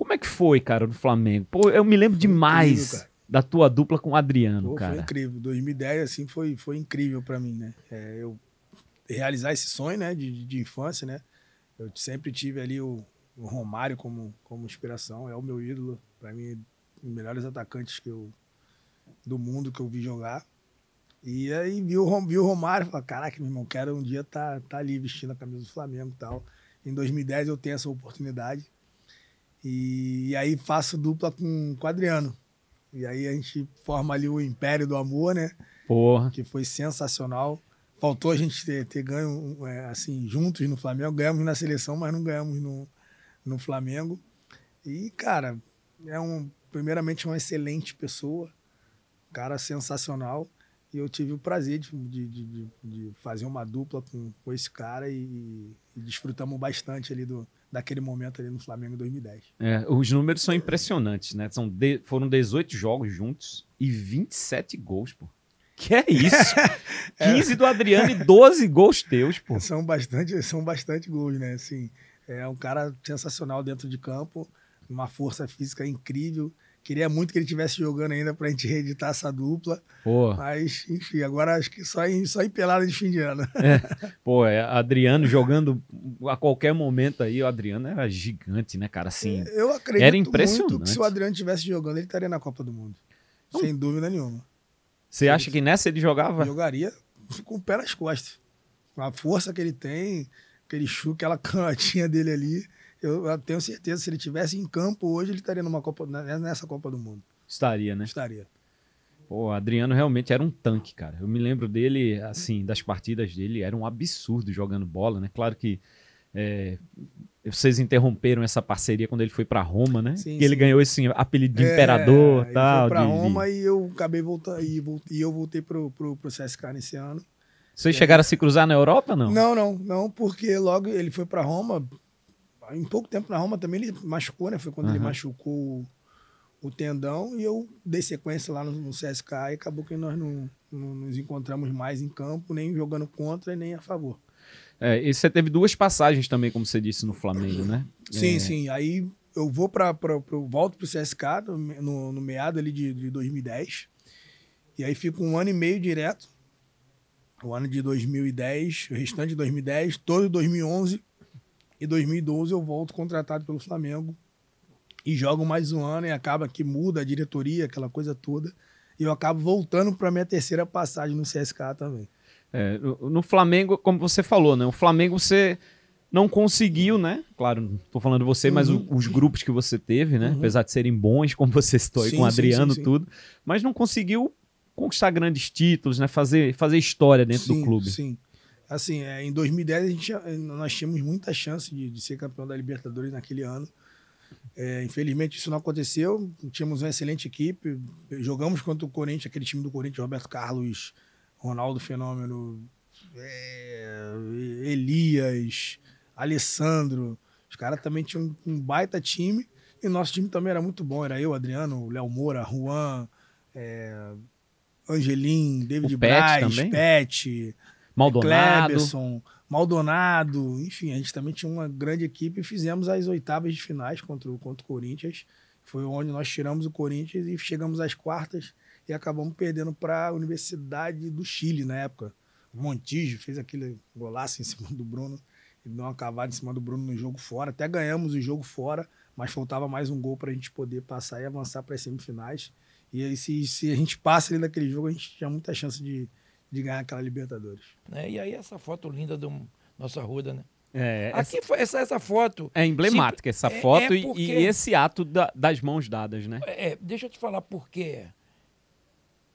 Como é que foi, cara, no Flamengo? Pô, eu me lembro demais incrível, da tua dupla com o Adriano, Pô, cara. foi incrível. 2010, assim, foi incrível pra mim, né? Eu realizar esse sonho, né, de infância, né? Eu sempre tive ali o Romário como inspiração, é o meu ídolo. Pra mim, um dos melhores atacantes do mundo que eu vi jogar. E aí vi o Romário e falei, caraca, meu irmão, quero um dia tá ali vestindo a camisa do Flamengo e tal. Em 2010 eu tenho essa oportunidade. E aí faço dupla com o Adriano. E aí a gente forma ali o Império do Amor, né? Porra. Que foi sensacional. Faltou a gente ter ganho assim, juntos no Flamengo. Ganhamos na seleção, mas não ganhamos no Flamengo. E, cara, primeiramente uma excelente pessoa, cara sensacional. E eu tive o prazer de fazer uma dupla com esse cara e desfrutamos bastante ali daquele momento ali no Flamengo em 2010. Os números são impressionantes, né? Foram 18 jogos juntos e 27 gols, pô. Que é isso? 15 do Adriano e 12 gols teus, pô. São bastante gols, né? Assim, é um cara sensacional dentro de campo, uma força física incrível. Queria muito que ele estivesse jogando ainda pra gente reeditar essa dupla. Pô. Mas, enfim, agora acho que só em pelada de fim de ano. Adriano jogando a qualquer momento aí. O Adriano era gigante, né, cara? Assim, eu acredito era impressionante. muito que se o Adriano estivesse jogando, ele estaria na Copa do Mundo. Sem dúvida nenhuma. Você acha que nessa ele jogava? Jogaria com o pé nas costas. Com a força que ele tem, aquele chute, aquela canhotinha dele ali. Eu tenho certeza, se ele estivesse em campo hoje, ele estaria nessa Copa do Mundo. Estaria, né? Estaria. Pô, o Adriano realmente era um tanque, cara. Eu me lembro dele, assim, das partidas dele, era um absurdo jogando bola, né? Claro que vocês interromperam essa parceria quando ele foi pra Roma, né? Sim, e ele ganhou esse apelido de imperador e tal. Ele foi pra Roma e eu acabei voltando, e eu voltei pro CSKA nesse ano. Vocês chegaram a se cruzar na Europa, não? Não, porque logo ele foi pra Roma, em pouco tempo na Roma também ele machucou, né? Foi quando ele machucou o tendão e eu dei sequência lá no CSKA e acabou que nós não nos encontramos mais em campo, nem jogando contra e nem a favor. E você teve 2 passagens também, como você disse, no Flamengo, né? Sim. Aí eu volto pro CSKA no meado ali de 2010 e aí fico 1 ano e meio direto. O ano de 2010, o restante de 2010, todo 2011 e 2012 eu volto contratado pelo Flamengo e jogo mais 1 ano e acaba que muda a diretoria, aquela coisa toda. E eu acabo voltando para minha terceira passagem no CSKA também. No Flamengo, como você falou, né? O Flamengo você não conseguiu, né? Claro, não tô falando você, mas os grupos que você teve, né? Apesar de serem bons, como você citou aí com o Adriano e tudo, mas não conseguiu conquistar grandes títulos, né? Fazer história dentro do clube. Sim. Assim, em 2010 nós tínhamos muita chance de ser campeão da Libertadores naquele ano. Infelizmente isso não aconteceu. Tínhamos uma excelente equipe. Jogamos contra o Corinthians, aquele time do Corinthians, Roberto Carlos, Ronaldo Fenômeno, Elias, Alessandro. Os caras também tinham um baita time. E nosso time também era muito bom. Era eu, Adriano, Léo Moura, Juan, Angelim, David Braz, Pet, Kleberson, Maldonado, enfim, a gente também tinha uma grande equipe e fizemos as oitavas de finais contra o Corinthians. Foi onde nós tiramos o Corinthians e chegamos às quartas e acabamos perdendo para a Universidade do Chile na época. O Montijo fez aquele golaço em cima do Bruno, ele deu uma cavada em cima do Bruno no jogo fora. Até ganhamos o jogo fora, mas faltava mais um gol para a gente poder passar e avançar para as semifinais. E aí, se a gente passa ali naquele jogo, a gente tinha muita chance de ganhar aquela Libertadores. E aí essa foto linda do nosso Arruda, né? Aqui foi essa foto. É emblemática essa foto e esse ato das mãos dadas, né? Deixa eu te falar por quê.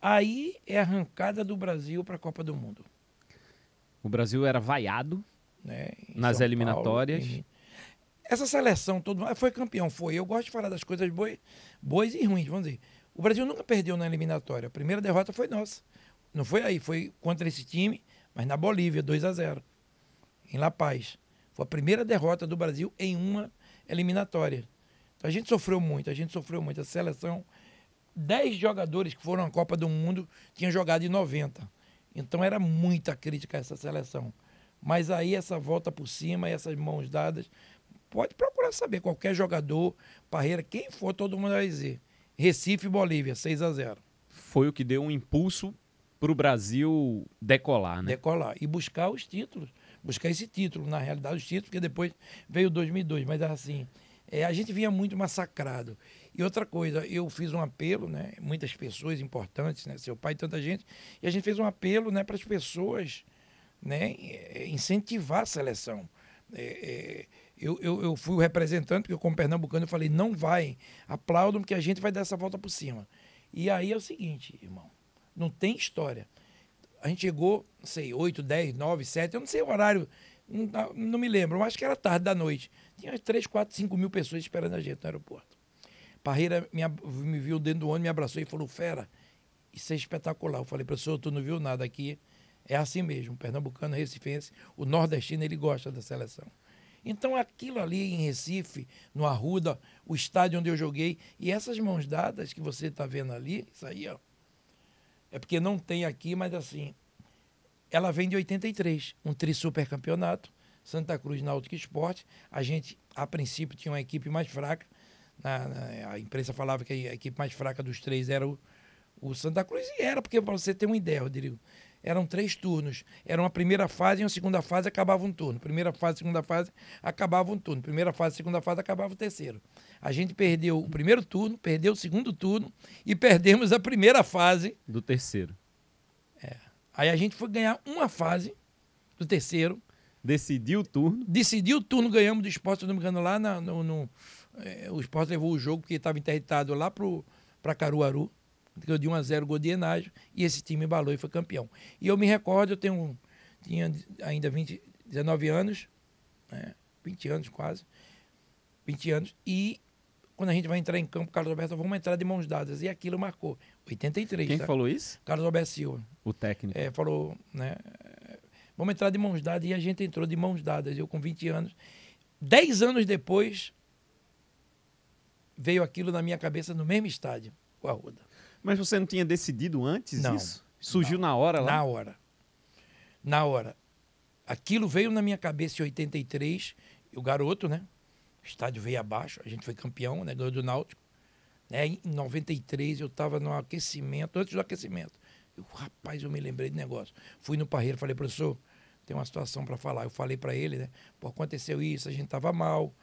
Aí é a arrancada do Brasil para a Copa do Mundo. O Brasil era vaiado, né, nas São eliminatórias. Paulo, essa seleção, foi campeão, foi. Eu gosto de falar das coisas boas e ruins, vamos dizer. O Brasil nunca perdeu na eliminatória. A primeira derrota foi nossa. Não foi aí, foi contra esse time, mas na Bolívia, 2-0, em La Paz. Foi a primeira derrota do Brasil em uma eliminatória. Então, a gente sofreu muito. A seleção, 10 jogadores que foram à Copa do Mundo tinham jogado em 90. Então, era muita crítica a essa seleção. Mas aí, essa volta por cima, essas mãos dadas, Pode procurar saber, qualquer jogador, Parreira, quem for, todo mundo vai dizer. Recife e Bolívia, 6-0. Foi o que deu um impulso para o Brasil decolar, né? Decolar e buscar os títulos. Buscar esse título, na realidade, os títulos, porque depois veio 2002. Mas assim, a gente vinha muito massacrado. E outra coisa, eu fiz um apelo, né? Muitas pessoas importantes, né? Seu pai e tanta gente. E a gente fez um apelo, né, para as pessoas, né, incentivar a seleção. Eu fui o representante, porque como pernambucano eu falei, não vai, aplaudam que a gente vai dar essa volta por cima. E aí é o seguinte, irmão, não tem história. A gente chegou, não sei, 8, 10, 9, 7, eu não sei o horário, não me lembro, eu acho que era tarde da noite. Tinha 3, 4, 5 mil pessoas esperando a gente no aeroporto. Parreira me viu dentro do ônibus, me abraçou e falou, fera, isso é espetacular. Eu falei, professor, tu não viu nada aqui. É assim mesmo, o pernambucano, recifense, o nordestino, ele gosta da seleção. Então, aquilo ali em Recife, no Arruda, o estádio onde eu joguei, e essas mãos dadas que você está vendo ali, isso aí, ó, é porque não tem aqui, mas assim, ela vem de 83, um tri-supercampeonato, Santa Cruz Náutico Esporte. A gente, a princípio, tinha uma equipe mais fraca, a imprensa falava que a equipe mais fraca dos três era o Santa Cruz, e era, porque para você ter uma ideia, Rodrigo, eram 3 turnos. Era uma primeira fase e uma segunda fase, acabava um turno. Primeira fase, segunda fase, acabava um turno. Primeira fase, segunda fase, acabava o terceiro. A gente perdeu o primeiro turno, perdeu o segundo turno e perdemos a primeira fase do terceiro. Aí a gente foi ganhar uma fase do terceiro. Decidiu o turno. Decidiu o turno, ganhamos do Sport, se não me engano, lá o Sport levou o jogo porque estava interditado lá para Caruaru. Deu de 1-0 gol de Enágio, e esse time embalou e foi campeão. E eu me recordo, tinha ainda 19 anos, né, 20 anos quase, 20 anos, e quando a gente vai entrar em campo, Carlos Alberto, vamos entrar de mãos dadas, e aquilo marcou. 83, Quem falou isso? Carlos Alberto Silva. O técnico. Falou, né, vamos entrar de mãos dadas, e a gente entrou de mãos dadas, eu com 20 anos. 10 anos depois, veio aquilo na minha cabeça no mesmo estádio, com a Arruda. Mas você não tinha decidido antes não, isso? Surgiu na hora lá? Na hora. Na hora. Aquilo veio na minha cabeça em 83, o garoto, né? O estádio veio abaixo, a gente foi campeão, né? Ganhou do Náutico. Né? Em 93 eu estava no aquecimento, antes do aquecimento. Rapaz, eu me lembrei de negócio. Fui no Parreira, falei, professor, tem uma situação para falar. Eu falei para ele, né? Pô, aconteceu isso, a gente estava mal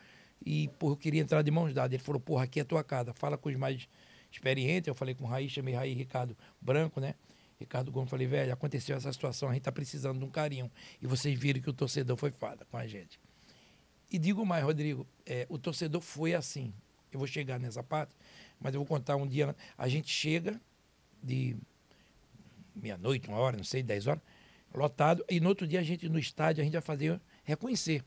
e, pô, eu queria entrar de mãos dadas. Ele falou, porra, aqui é a tua casa, fala com os mais experiente, eu falei com o Raí, chamei Raí Ricardo Branco, né? Ricardo Gomes, falei, velho, aconteceu essa situação, a gente tá precisando de um carinho. E vocês viram que o torcedor foi fada com a gente. E digo mais, Rodrigo, o torcedor foi assim. Eu vou chegar nessa parte, mas eu vou contar um dia. A gente chega de meia-noite, 1h, não sei, 10 horas, lotado, e no outro dia a gente, no estádio, a gente vai fazer reconhecer.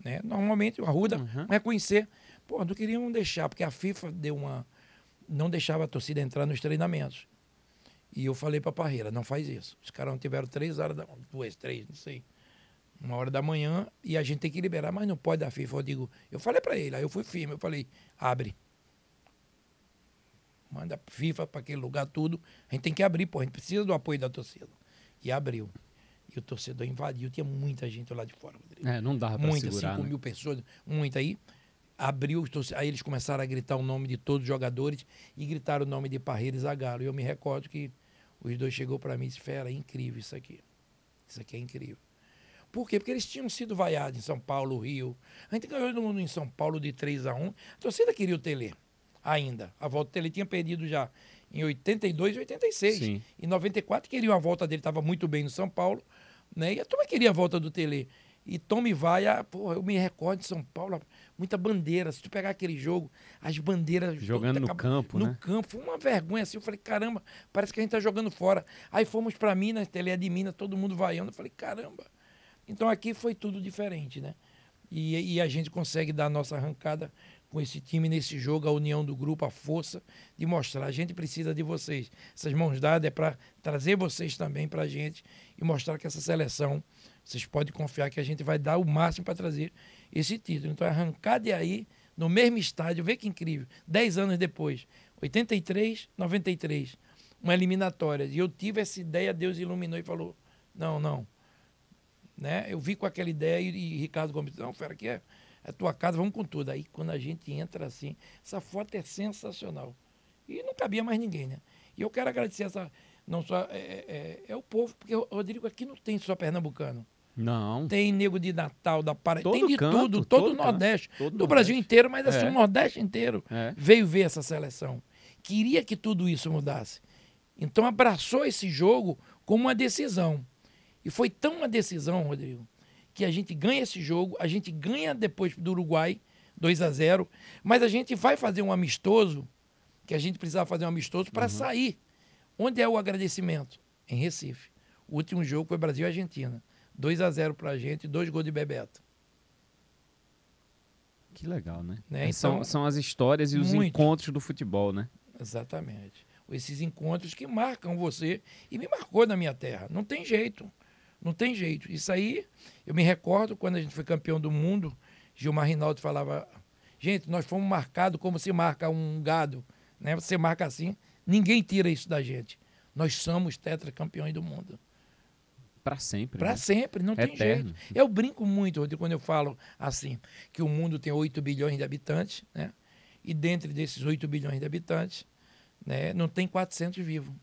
Né? Normalmente, o Arruda, reconhecer. Pô, não queriam deixar, porque a FIFA não deixava a torcida entrar nos treinamentos. E eu falei para a Parreira, não faz isso. Os caras não tiveram 3 horas, 2, 3, não sei, 1h da manhã, e a gente tem que liberar, mas não pode da FIFA. Eu falei para ele, aí eu fui firme, eu falei, abre. Manda a FIFA para aquele lugar tudo, a gente tem que abrir, pô, a gente precisa do apoio da torcida. E abriu. E o torcedor invadiu, tinha muita gente lá de fora, Rodrigo. Não dava para segurar, 5 mil pessoas, muita aí. Abriu, aí eles começaram a gritar o nome de todos os jogadores e gritaram o nome de Parreira e Zagallo. E eu me recordo que os dois chegou para mim e disse, fera, é incrível isso aqui. Isso aqui é incrível. Por quê? Porque eles tinham sido vaiados em São Paulo, Rio. A gente ganhou em São Paulo de 3-1. A torcida queria o Tele ainda. A volta do Tele tinha perdido já em 82 e 86. Sim. Em 94 queriam a volta dele, estava muito bem no São Paulo. Né? E a turma queria a volta do Tele. E tome vaia, porra, eu me recordo de São Paulo, muita bandeira. Se tu pegar aquele jogo, as bandeiras... Jogando no campo, né? No campo, foi uma vergonha assim. Eu falei, caramba, parece que a gente tá jogando fora. Aí fomos para Minas, Tele de Minas, todo mundo vaiando. Eu falei, caramba. Então aqui foi tudo diferente, né? E a gente consegue dar a nossa arrancada com esse time nesse jogo, a união do grupo, a força de mostrar. A gente precisa de vocês. Essas mãos dadas é para trazer vocês também para a gente e mostrar que essa seleção, vocês podem confiar que a gente vai dar o máximo para trazer esse título. Então, arrancar de aí, no mesmo estádio, vê que incrível, 10 anos depois, 83, 93, uma eliminatória. E eu tive essa ideia, Deus iluminou e falou, não. Né? Eu vi com aquela ideia e Ricardo Gomes, não, fera, aqui é tua casa, vamos com tudo. Aí quando a gente entra assim, essa foto é sensacional. E não cabia mais ninguém, né? E eu quero agradecer não só o povo, porque, Rodrigo, aqui não tem só pernambucano. Não. Tem nego de Natal, da Paraíba, tem de canto, tudo, todo o Nordeste, do Brasil inteiro, mas assim, o Nordeste inteiro veio ver essa seleção. Queria que tudo isso mudasse. Então abraçou esse jogo como uma decisão. E foi tão uma decisão, Rodrigo, que a gente ganha esse jogo, a gente ganha depois do Uruguai, 2-0, mas a gente vai fazer um amistoso, que a gente precisava fazer um amistoso para sair. Onde é o agradecimento? Em Recife. O último jogo foi Brasil e Argentina. 2-0 pra gente, 2 gols de Bebeto. Que legal, né? Então, são as histórias e os encontros do futebol, né? Exatamente. Esses encontros que marcam você e me marcou na minha terra. Não tem jeito. Não tem jeito. Isso aí, eu me recordo quando a gente foi campeão do mundo, Gilmar Rinaldi falava, gente, nós fomos marcados como se marca um gado, né? Você marca assim, ninguém tira isso da gente. Nós somos tetracampeões do mundo. Para sempre. Para sempre, não tem jeito. Eu brinco muito, Rodrigo, quando eu falo assim, que o mundo tem 8 bilhões de habitantes, né? E dentro desses 8 bilhões de habitantes, né, não tem 400 vivos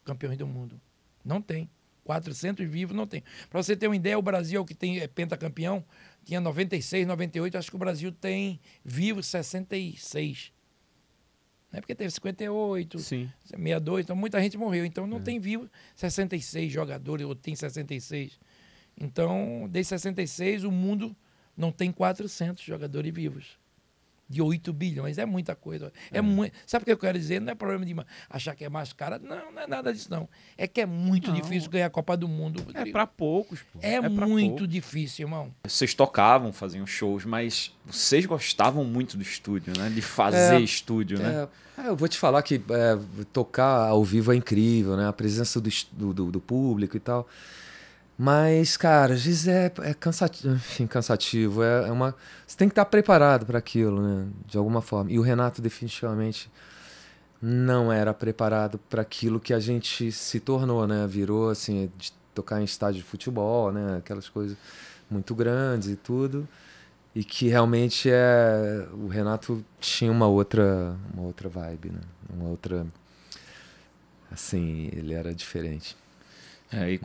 campeões do mundo. Não tem. 400 vivos não tem. Para você ter uma ideia, o Brasil, que tem pentacampeão, tinha 96, 98, acho que o Brasil tem vivos 66. Né? Porque teve 58, Sim. 62, então muita gente morreu. Então não tem vivo 66 jogadores, ou tem 66. Então, desde 66, o mundo não tem 400 jogadores vivos. De 8 bilhões, é muita coisa. Sabe o que eu quero dizer? Não é problema de achar que é mais cara. Não é nada disso, não. É que é muito difícil ganhar a Copa do Mundo, Rodrigo. É para poucos, pô. É muito difícil, irmão. Vocês tocavam, faziam shows, mas vocês gostavam muito do estúdio, né? De fazer estúdio, né? Eu vou te falar que tocar ao vivo é incrível, né? A presença do público e tal. Mas, cara, às vezes é cansativo, enfim, cansativo. Você tem que estar preparado para aquilo, né? De alguma forma. E o Renato definitivamente não era preparado para aquilo que a gente se tornou, né? Virou, assim, de tocar em estádio de futebol, né? Aquelas coisas muito grandes e tudo. E que realmente o Renato tinha uma outra vibe, né? Uma outra... Assim, ele era diferente.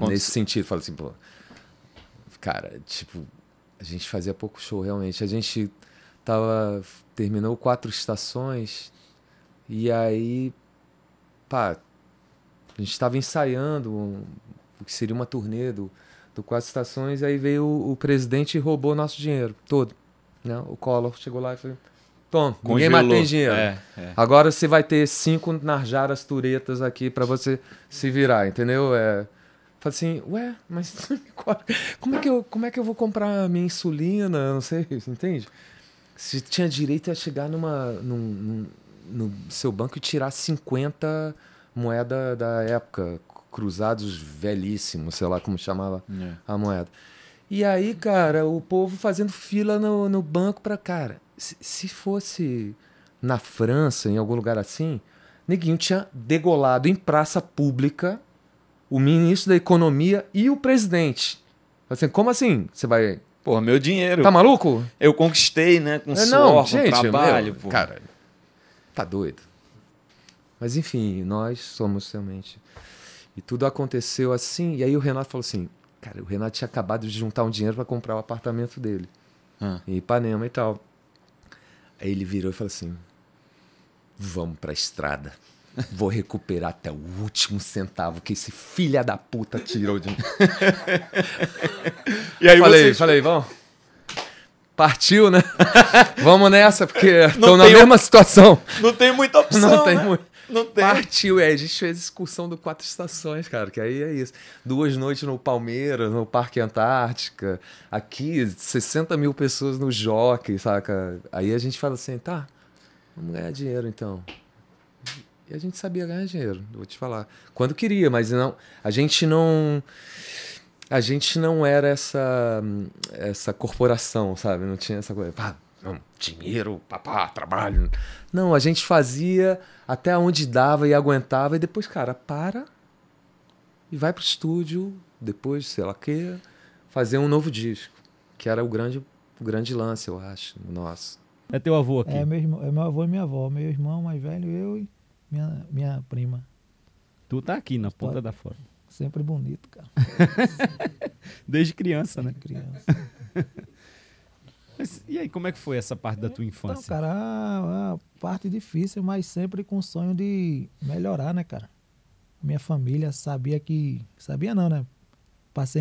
Nesse sentido, fala assim, pô, cara, tipo, a gente fazia pouco show, realmente. A gente terminou 4 estações e aí, a gente estava ensaiando o que seria uma turnê do 4 estações, e aí veio o presidente e roubou nosso dinheiro todo, né? O Collor chegou lá e falou, toma, ninguém mais tem dinheiro. Agora você vai ter 5 Narjaras turetas aqui para você se virar, entendeu? Falei assim, mas como é que eu vou comprar minha insulina? Não sei, entende? Você tinha direito a chegar no seu banco e tirar 50 moedas da época, cruzados velhíssimos, sei lá como chamava a moeda. E aí, cara, o povo fazendo fila no banco para... Cara, se fosse na França, em algum lugar assim, neguinho tinha degolado em praça pública o ministro da Economia e o presidente. Assim, como assim? Você vai... Pô, meu dinheiro. Tá maluco? Eu conquistei, né? Com suor, com trabalho. Pô. Cara, tá doido. Mas enfim, nós somos realmente... E tudo aconteceu assim. E aí o Renato falou assim... Cara, o Renato tinha acabado de juntar um dinheiro para comprar o apartamento dele. Em Ipanema e tal. Aí ele virou e falou assim... Vamos pra estrada. Vou recuperar até o último centavo que esse filha da puta tirou de mim. E aí falei, vamos. Partiu, né? Vamos nessa, porque estão na mesma situação. Não tem muita opção. Não tem né? muito. Não tem. Partiu, a gente fez excursão do 4 estações, cara, que aí é isso. 2 noites no Palmeiras, no Parque Antártica. Aqui, 60 mil pessoas no Jockey, saca? Aí a gente fala assim, tá, vamos ganhar dinheiro então. E a gente sabia ganhar dinheiro, vou te falar. Quando queria, mas não, a gente não era essa corporação, sabe? Não tinha essa coisa, dinheiro, trabalho. Não, a gente fazia até onde dava e aguentava, e depois, cara, para e vai pro estúdio, depois, sei lá o quê, fazer um novo disco, que era o grande o grande lance, eu acho, nosso. É teu avô aqui? É meu avô e minha avó. Meu irmão mais velho, eu e minha prima. Tu tá aqui na ponta da foto. Sempre bonito, cara. Desde criança, né? Criança. Mas, e aí, como é que foi essa parte da tua infância? Então, cara, a parte difícil, mas sempre com o sonho de melhorar, né, cara? Minha família sabia não, né?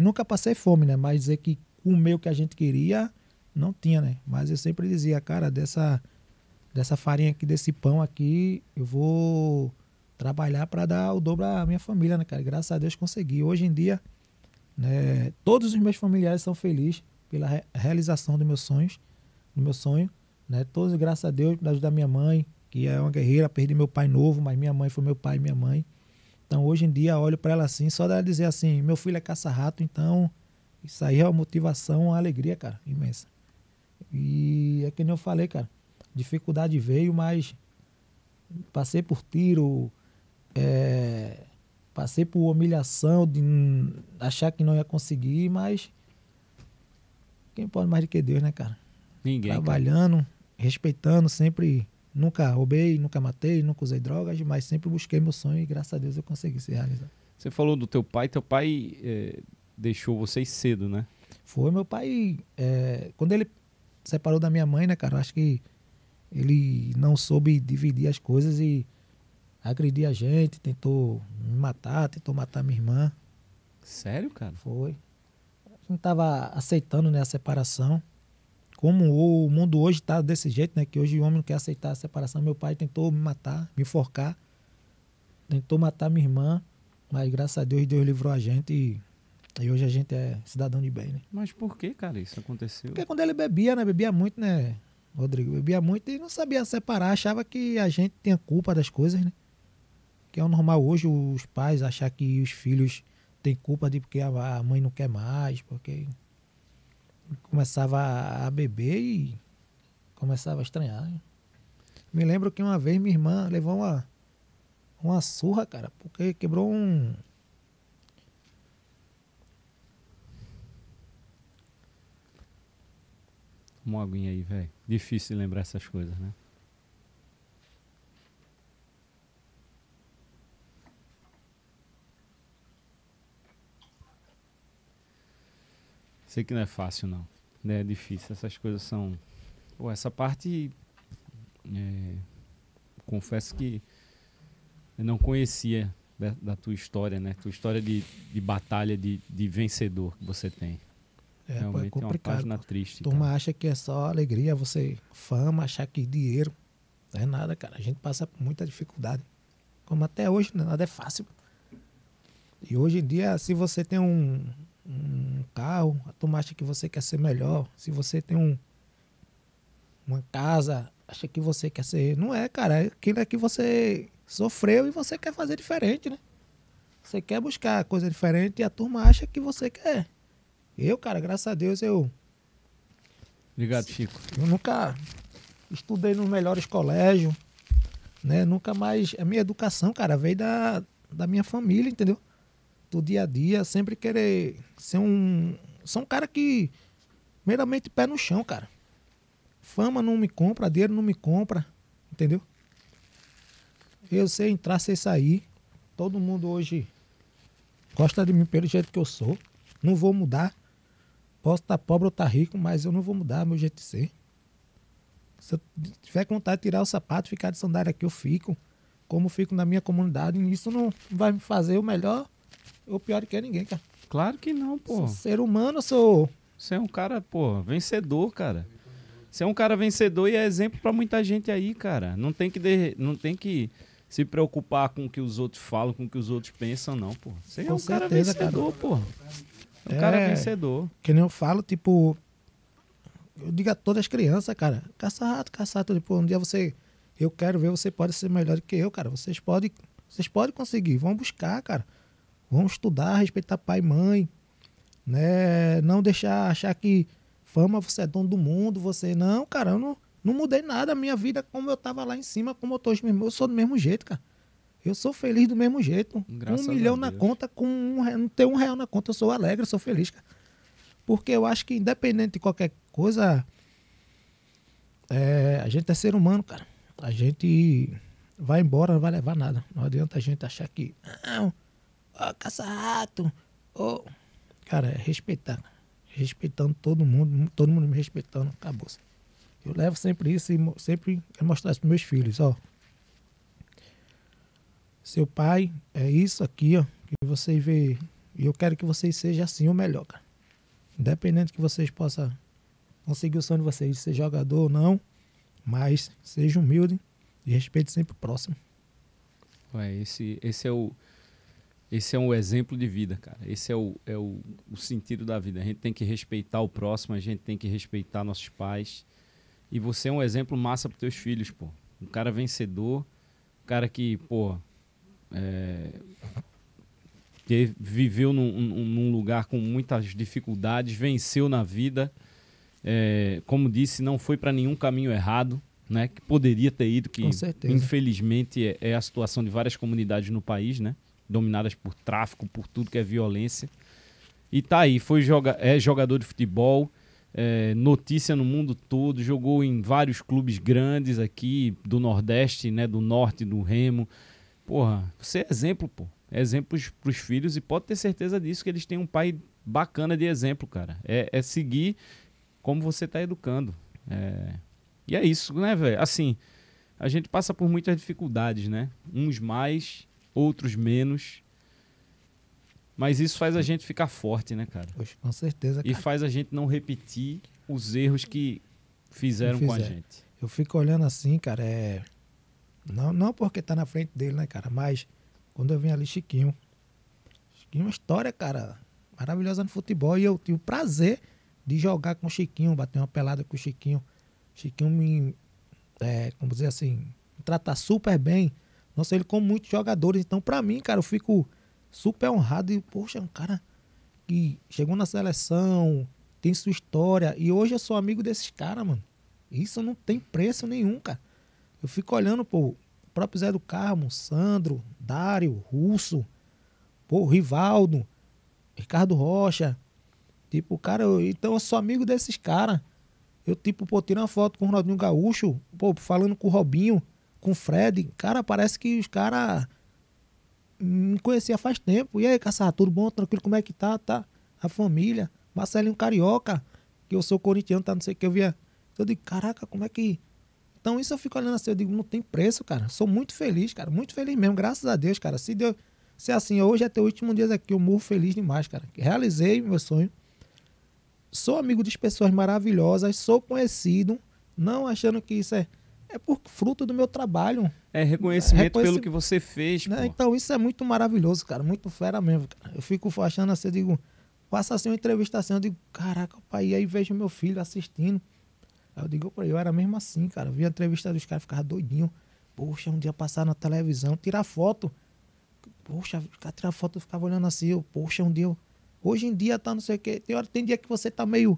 Nunca passei fome, né? Mas dizer que comer o que a gente queria, não tinha, né? Mas eu sempre dizia, cara, dessa farinha aqui, desse pão aqui, eu vou trabalhar para dar o dobro à minha família, né, cara? Graças a Deus consegui. Hoje em dia, né, todos os meus familiares são felizes pela realização dos meus sonhos, do meu sonho, né? Todos, graças a Deus, por ajudar minha mãe, que é uma guerreira, perdi meu pai novo, mas minha mãe foi meu pai e minha mãe. Então, hoje em dia, olho para ela assim, só dela dizer assim, meu filho é caça-rato, então isso aí é uma motivação, uma alegria, cara, imensa. E é que nem eu falei, cara, dificuldade veio, mas passei por tiro, passei por humilhação, de achar que não ia conseguir, mas quem pode mais do que Deus, né, cara? Ninguém. Trabalhando, cara. Respeitando, sempre, nunca roubei, nunca matei, nunca usei drogas, mas sempre busquei meu sonho e graças a Deus eu consegui se realizar. Você falou do teu pai deixou vocês cedo, né? Foi meu pai, quando ele separou da minha mãe, né, cara, acho que ele não soube dividir as coisas e agrediu a gente, tentou me matar, tentou matar minha irmã. Sério, cara? Foi. A gente tava aceitando, né, a separação. Como o mundo hoje tá desse jeito, né, que hoje o homem não quer aceitar a separação. Meu pai tentou me matar, me enforcar, tentou matar minha irmã, mas graças a Deus, Deus livrou a gente e hoje a gente é cidadão de bem, né? Mas por que, cara, isso aconteceu? Porque quando ele bebia, né, bebia muito, né, Rodrigo, bebia muito e não sabia separar, achava que a gente tinha culpa das coisas, né? Que é o normal hoje os pais achar que os filhos têm culpa de porque a mãe não quer mais, porque começava a beber e começava a estranhar. Né? Me lembro que uma vez minha irmã levou uma surra, cara, porque quebrou uma aguinha aí, velho. Difícil de lembrar essas coisas, né? Sei que não é fácil, não. É difícil. Essas coisas são... Pô, essa parte... Confesso que eu não conhecia da tua história, né? Tua história de batalha, de vencedor que você tem. Realmente é uma página triste. Turma acha que é só alegria, fama, achar que dinheiro. Não é nada, cara. A gente passa por muita dificuldade. Como até hoje, nada é fácil. E hoje em dia, se você tem um carro, a turma acha que você quer ser melhor. Se você tem uma casa, acha que você quer ser... Não é, cara. Aquilo é que você sofreu e você quer fazer diferente, né? Você quer buscar coisa diferente e a turma acha que você quer. Eu, cara, graças a Deus, Obrigado, Chico. Eu nunca estudei nos melhores colégios, né? Nunca mais... A minha educação, cara, veio da minha família, entendeu? Do dia a dia, sempre querer ser Sou um cara que, primeiramente, pé no chão, cara. Fama não me compra, dinheiro não me compra, entendeu? Eu sei entrar, sei sair. Todo mundo hoje gosta de mim pelo jeito que eu sou. Não vou mudar. Posso estar pobre ou estar rico, mas eu não vou mudar meu jeito de ser. Se eu tiver vontade de tirar o sapato, ficar de sandália aqui, eu fico. Como fico na minha comunidade, isso não vai me fazer o melhor ou pior que ninguém, cara. Claro que não, pô. Sou ser humano, sou... Você é um cara, pô, vencedor, cara. Você é um cara vencedor e é exemplo pra muita gente aí, cara. Não tem que se preocupar com o que os outros falam, com o que os outros pensam, não, pô. Você é um cara vencedor, pô. É um cara vencedor. Que nem eu falo, tipo... Eu digo a todas as crianças, cara. Caça-rato. Tipo, um dia eu quero ver, você pode ser melhor do que eu, cara. Vocês podem conseguir. Vão buscar, cara. Vão estudar, respeitar pai e mãe. Né? Não deixar achar que fama, você é dono do mundo. Você... Não, cara, eu não mudei nada. A minha vida, como eu tava lá em cima, como eu tô hoje mesmo. Eu sou do mesmo jeito, cara. Eu sou feliz do mesmo jeito. Graças a Deus. 1 milhão na conta, não ter R$1 na conta, eu sou alegre, eu sou feliz, cara. Porque eu acho que independente de qualquer coisa, A gente é ser humano, cara. A gente vai embora, não vai levar nada. Não adianta a gente achar que, não, caça-rato. Cara, é respeitar. Respeitando todo mundo me respeitando, acabou. Eu levo sempre isso e sempre quero mostrar isso para meus filhos, ó. Seu pai é isso aqui, ó, que vocês vê. E eu quero que vocês sejam assim ou melhor, cara. Independente que vocês possam conseguir o sonho de vocês de ser jogador ou não, mas seja humilde e respeite sempre o próximo. Esse é um exemplo de vida, cara. Esse é o sentido da vida. A gente tem que respeitar o próximo, a gente tem que respeitar nossos pais. E você é um exemplo massa para teus filhos, pô. Um cara vencedor, um cara que, pô, que viveu num lugar com muitas dificuldades, venceu na vida. Como disse, não foi para nenhum caminho errado, né? Que poderia ter ido, que infelizmente é a situação de várias comunidades no país, né? Dominadas por tráfico, por tudo que é violência. E tá aí, é jogador de futebol, notícia no mundo todo, jogou em vários clubes grandes aqui do Nordeste, né, do Norte, do Remo. Porra, você é exemplo, pô. É exemplo pros filhos e pode ter certeza disso, que eles têm um pai bacana de exemplo, cara. É seguir como você tá educando. E é isso, né, velho? Assim, a gente passa por muitas dificuldades, né? Uns mais, outros menos. Mas isso faz a gente ficar forte, né, cara? Poxa, com certeza, cara. E faz a gente não repetir os erros que fizeram com a gente. Eu fico olhando assim, cara, não porque tá na frente dele, né, cara? Mas quando eu vim ali, Chiquinho é uma história, cara, maravilhosa no futebol. E eu tive o prazer de jogar com o Chiquinho, bater uma pelada com o Chiquinho. Chiquinho me, como dizer assim, me trata super bem. Não sei ele como muitos jogadores. Então, pra mim, cara, eu fico super honrado. E, poxa, um cara que chegou na seleção, tem sua história. E hoje eu sou amigo desses caras, mano. Isso não tem preço nenhum, cara. Eu fico olhando, pô, o próprio Zé do Carmo, Sandro, Dário, Russo, pô, Rivaldo, Ricardo Rocha. Tipo, cara, então eu sou amigo desses caras. Eu, tipo, pô, tirei uma foto com o Ronaldinho Gaúcho, pô, falando com o Robinho, com o Fred. Cara, parece que os caras me conheciam faz tempo. E aí, Caçar, tudo bom? Tranquilo? Como é que tá? Tá? A família. Marcelinho Carioca, que eu sou corintiano, tá? Não sei o que eu via. Eu digo, caraca, como é que... Então isso eu fico olhando assim, eu digo, não tem preço, cara. Sou muito feliz, cara. Muito feliz mesmo, graças a Deus, cara. Se assim, hoje é teu último dia aqui, eu morro feliz demais, cara. Realizei meu sonho. Sou amigo de pessoas maravilhosas, sou conhecido, não achando que isso é por fruto do meu trabalho. É reconhecimento pelo que você fez, né? Pô. Então isso é muito maravilhoso, cara, muito fera mesmo, cara. Eu fico achando assim, eu digo, passa assim uma entrevista assim, eu digo, caraca, pai, aí vejo meu filho assistindo. Aí eu digo, eu era mesmo assim, cara, eu via a entrevista dos caras, ficava doidinho. Poxa, um dia passar na televisão, tirar foto. Poxa, ficar tirar foto, eu ficava olhando assim, poxa, um dia hoje em dia tá não sei o que, tem dia que você tá meio,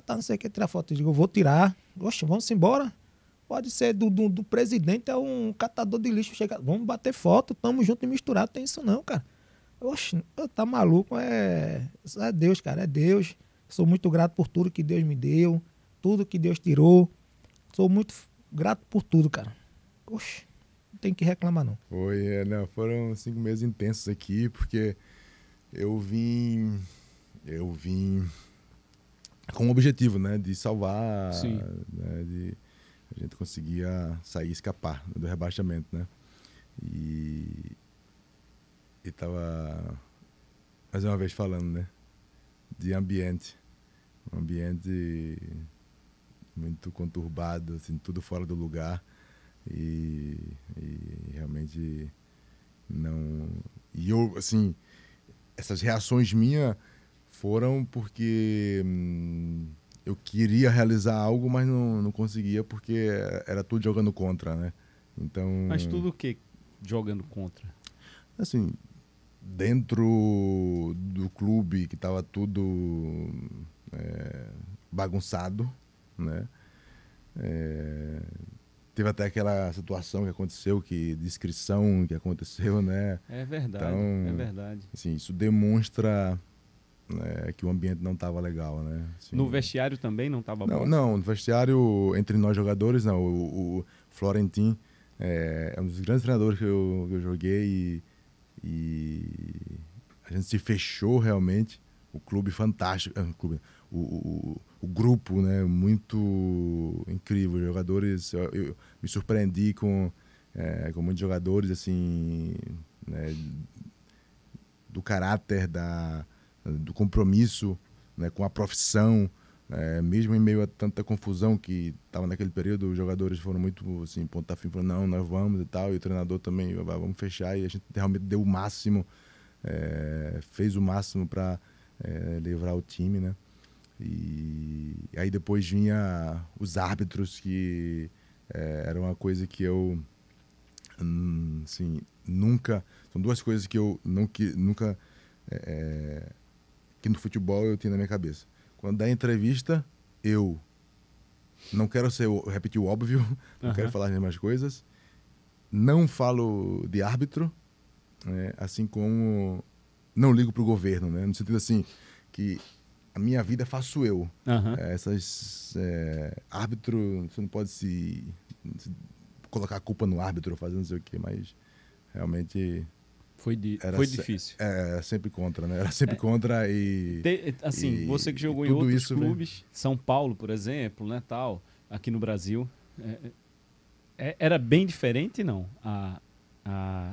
tá não sei o que, tirar foto. Eu digo, eu vou tirar, oxe, vamos embora. Pode ser do presidente, é um catador de lixo, chega, vamos bater foto, tamo junto e misturado, tem isso não, cara. Oxe, tá maluco, é Deus, cara, é Deus. Sou muito grato por tudo que Deus me deu, tudo que Deus tirou. Sou muito grato por tudo, cara. Oxe, não tem que reclamar não. Foram 5 meses intensos aqui, porque eu vim com o objetivo, né, de salvar, né, de a gente conseguia sair, escapar do rebaixamento, né, e tava mais uma vez falando, né, de ambiente, um ambiente muito conturbado, assim, tudo fora do lugar e realmente não, e eu, assim, essas reações minhas foram porque eu queria realizar algo, mas não conseguia porque era tudo jogando contra, né? Então... Mas tudo o que jogando contra? Assim, dentro do clube que estava tudo bagunçado, né? Teve até aquela situação que aconteceu, de inscrição que aconteceu, né? É verdade, então, é verdade. Assim, isso demonstra que o ambiente não estava legal, né? Assim, no vestiário também não estava bom? Não, no vestiário, entre nós jogadores, não. O Florentin é um dos grandes treinadores que eu joguei e a gente se fechou realmente. O clube fantástico, o grupo, né, muito incrível. Jogadores, eu me surpreendi com muitos jogadores, assim, né, do caráter, do compromisso, né, com a profissão, mesmo em meio a tanta confusão que estava naquele período. Os jogadores foram muito assim, ponta fim, falaram, não, nós vamos e tal, e o treinador também, vamos fechar, e a gente realmente deu o máximo, fez o máximo para livrar o time, né? E aí depois vinha os árbitros, que era uma coisa que eu assim, nunca, são duas coisas que eu nunca que no futebol eu tinha na minha cabeça. Quando dá entrevista, eu não quero repetir o óbvio, não quero falar as mesmas coisas, não falo de árbitro, assim como não ligo pro governo, né? No sentido assim, que a minha vida faço eu. Árbitro, você não pode se colocar a culpa no árbitro, fazer não sei o quê, mas realmente foi difícil. Sempre contra, né? Era sempre contra e... você que jogou em outros clubes, São Paulo, por exemplo, né, tal, aqui no Brasil, era bem diferente, não?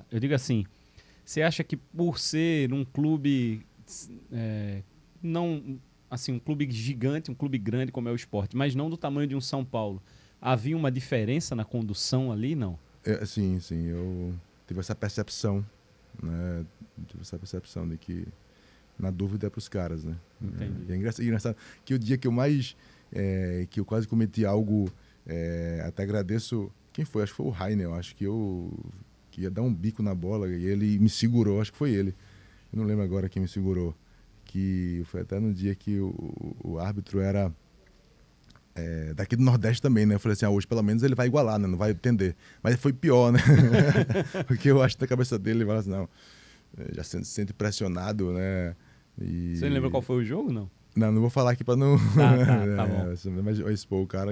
Eu digo assim, você acha que por ser um clube, não, assim, um clube gigante, um clube grande como é o Sport, mas não do tamanho de um São Paulo, havia uma diferença na condução ali, não? Sim, eu tive essa percepção, né? Tive essa percepção de que, na dúvida, é para os caras, né? Entendi. É engraçado que o dia que eu mais, que eu quase cometi algo, até agradeço, quem foi? Acho que foi o Rainer, acho que que ia dar um bico na bola e ele me segurou, acho que foi ele. Eu não lembro agora quem me segurou. Que foi até no dia que o árbitro era daqui do Nordeste também, né? Eu falei assim, hoje pelo menos ele vai igualar, né? Não vai entender. Mas foi pior, né? Porque eu acho que na cabeça dele ele fala assim, não, já se sente pressionado, né? E... Você lembra qual foi o jogo, não? Não vou falar aqui para não... Tá bom. Mas eu expor o cara,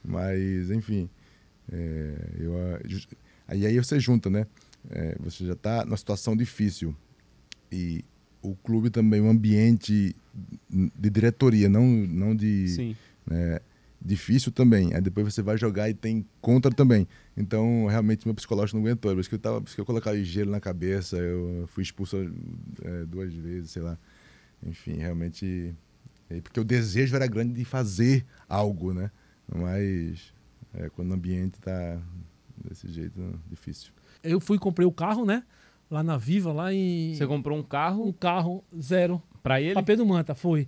mas enfim... Aí você junta, né? Você já está numa situação difícil e o clube também, um ambiente de diretoria, não de... Sim. Difícil também. Aí depois você vai jogar e tem contra também. Então, realmente, meu psicológico não aguentou. Por isso que eu colocava gelo na cabeça, eu fui expulso 2 vezes, sei lá. Enfim, realmente... Porque o desejo era grande de fazer algo, né? Mas quando o ambiente tá desse jeito, difícil. Eu fui e comprei o carro, né? Lá na Viva, lá em... Você comprou um carro? Um carro 0. Pra ele? Pra Pedro Manta, foi.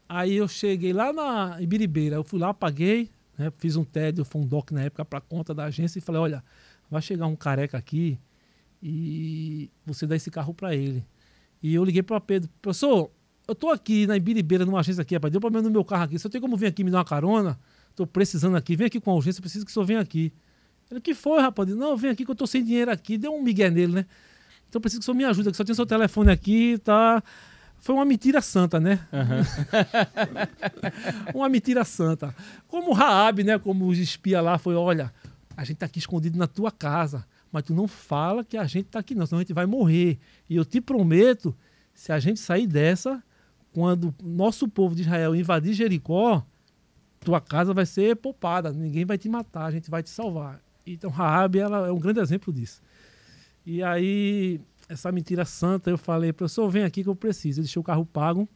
Aí eu cheguei lá na Ibiribeira, eu fui lá, paguei, né, fiz um TED, foi um DOC na época para conta da agência e falei, olha, vai chegar um careca aqui e você dá esse carro para ele. E eu liguei para Pedro, professor, eu tô aqui na Ibiribeira, numa agência aqui, rapaz, deu problema no meu carro aqui, você tem como vir aqui me dar uma carona? Tô precisando aqui, vem aqui com a urgência, preciso que o senhor venha aqui. Ele, que foi, rapaz? Eu, não, vem aqui que eu tô sem dinheiro aqui, deu um migué nele, né? Então eu preciso que o senhor me ajude, que só tem seu telefone aqui, tá... Foi uma mentira santa, né? Uma mentira santa. Como o Raab, né? Como os espia lá, foi, olha, a gente tá aqui escondido na tua casa, mas tu não fala que a gente tá aqui não, senão a gente vai morrer. E eu te prometo, se a gente sair dessa, quando nosso povo de Israel invadir Jericó, tua casa vai ser poupada, ninguém vai te matar, a gente vai te salvar. Então Raab, ela é um grande exemplo disso. E aí... Essa mentira santa, eu falei, professor, vem aqui que eu preciso. Eu deixei o carro pago.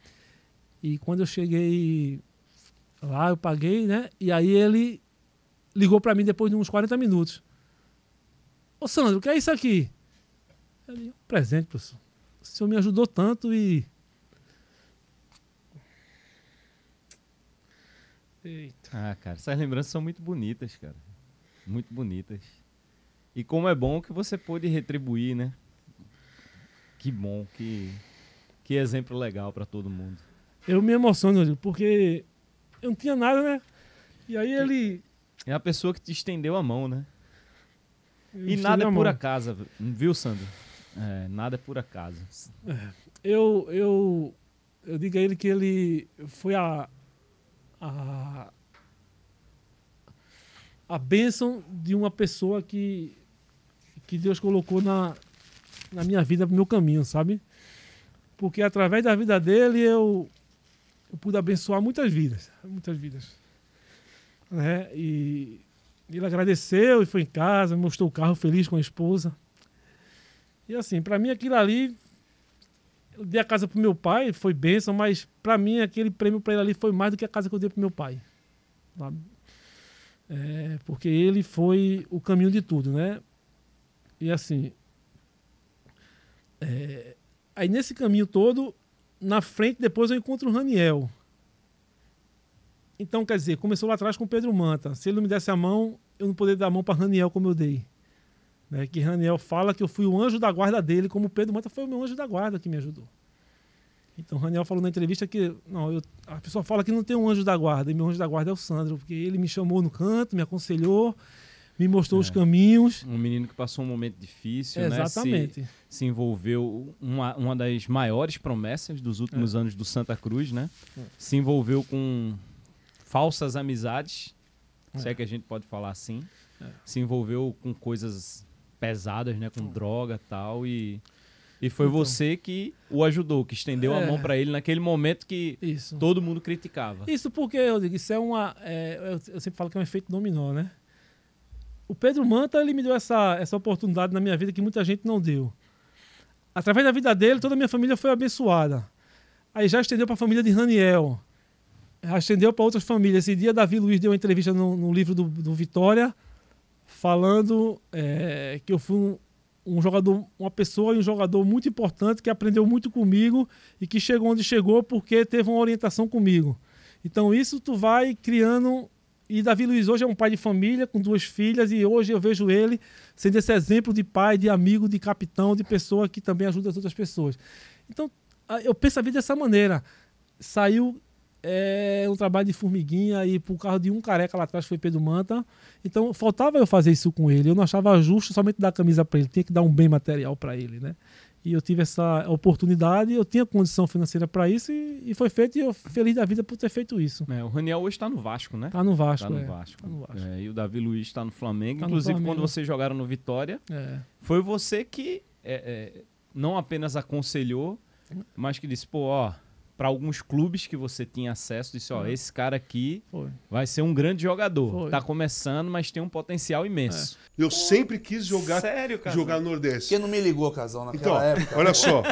E quando eu cheguei lá, eu paguei, né? E aí ele ligou para mim depois de uns 40 minutos. Ô, Sandro, o que é isso aqui? Ele, um presente, professor. O senhor me ajudou tanto e... Eita. Cara, essas lembranças são muito bonitas, cara. Muito bonitas. E como é bom que você pôde retribuir, né? Que bom, que exemplo legal para todo mundo. Eu me emociono, porque eu não tinha nada, né? E aí ele... É a pessoa que te estendeu a mão, né? E nada é por acaso, viu, Sandro? Nada é por acaso. eu digo a ele que ele foi a bênção de uma pessoa que Deus colocou na minha vida, no meu caminho, sabe? Porque através da vida dele eu pude abençoar muitas vidas. Né? E ele agradeceu e foi em casa, mostrou o carro feliz com a esposa. E assim, para mim aquilo ali, eu dei a casa pro meu pai, foi bênção, mas para mim aquele prêmio para ele ali foi mais do que a casa que eu dei pro meu pai. Sabe? Porque ele foi o caminho de tudo, né? E assim, aí nesse caminho todo, na frente depois eu encontro o Raniel. Então, quer dizer, começou lá atrás com o Pedro Manta. Se ele não me desse a mão, eu não poderia dar a mão para Raniel como eu dei. Né? Que Raniel fala que eu fui o anjo da guarda dele, como o Pedro Manta foi o meu anjo da guarda que me ajudou. Então, Raniel falou na entrevista que a pessoa fala que não tem um anjo da guarda, e meu anjo da guarda é o Sandro, porque ele me chamou no canto, me aconselhou, me mostrou os caminhos. Um menino que passou um momento difícil, exatamente. Né? Se envolveu, uma das maiores promessas dos últimos anos do Santa Cruz, né? Se envolveu com falsas amizades, se é que a gente pode falar assim. Se envolveu com coisas pesadas, né? Com droga e tal, e foi você que o ajudou, que estendeu a mão para ele naquele momento que todo mundo criticava. Isso porque, eu digo, isso eu sempre falo que é um efeito dominó, né? O Pedro Manta, ele me deu essa oportunidade na minha vida que muita gente não deu. Através da vida dele, toda a minha família foi abençoada. Aí já estendeu para a família de Raniel. Já estendeu para outras famílias. Esse dia, Davi Luiz deu uma entrevista no livro do Vitória, falando que eu fui uma pessoa e um jogador muito importante, que aprendeu muito comigo e que chegou onde chegou porque teve uma orientação comigo. Então isso tu vai criando. E Davi Luiz hoje é um pai de família com 2 filhas, e hoje eu vejo ele sendo esse exemplo de pai, de amigo, de capitão, de pessoa que também ajuda as outras pessoas. Então eu penso a vida dessa maneira. Saiu um trabalho de formiguinha, e por causa de um careca lá atrás foi Pedro Manta. Então faltava eu fazer isso com ele. Eu não achava justo somente dar a camisa para ele, tinha que dar um bem material para ele, né? E eu tive essa oportunidade, eu tinha condição financeira para isso, e foi feito, e eu feliz da vida por ter feito isso. O Raniel hoje está no Vasco, né? Está no Vasco. Tá no Vasco. E o Davi Luiz está no Flamengo. Inclusive, quando vocês jogaram no Vitória, foi você que não apenas aconselhou, mas que disse, para alguns clubes que você tinha acesso, disse, esse cara aqui vai ser um grande jogador. Tá começando, mas tem um potencial imenso. Eu sempre quis jogar no Nordeste. Porque não me ligou, Casal, naquela época. Olha só,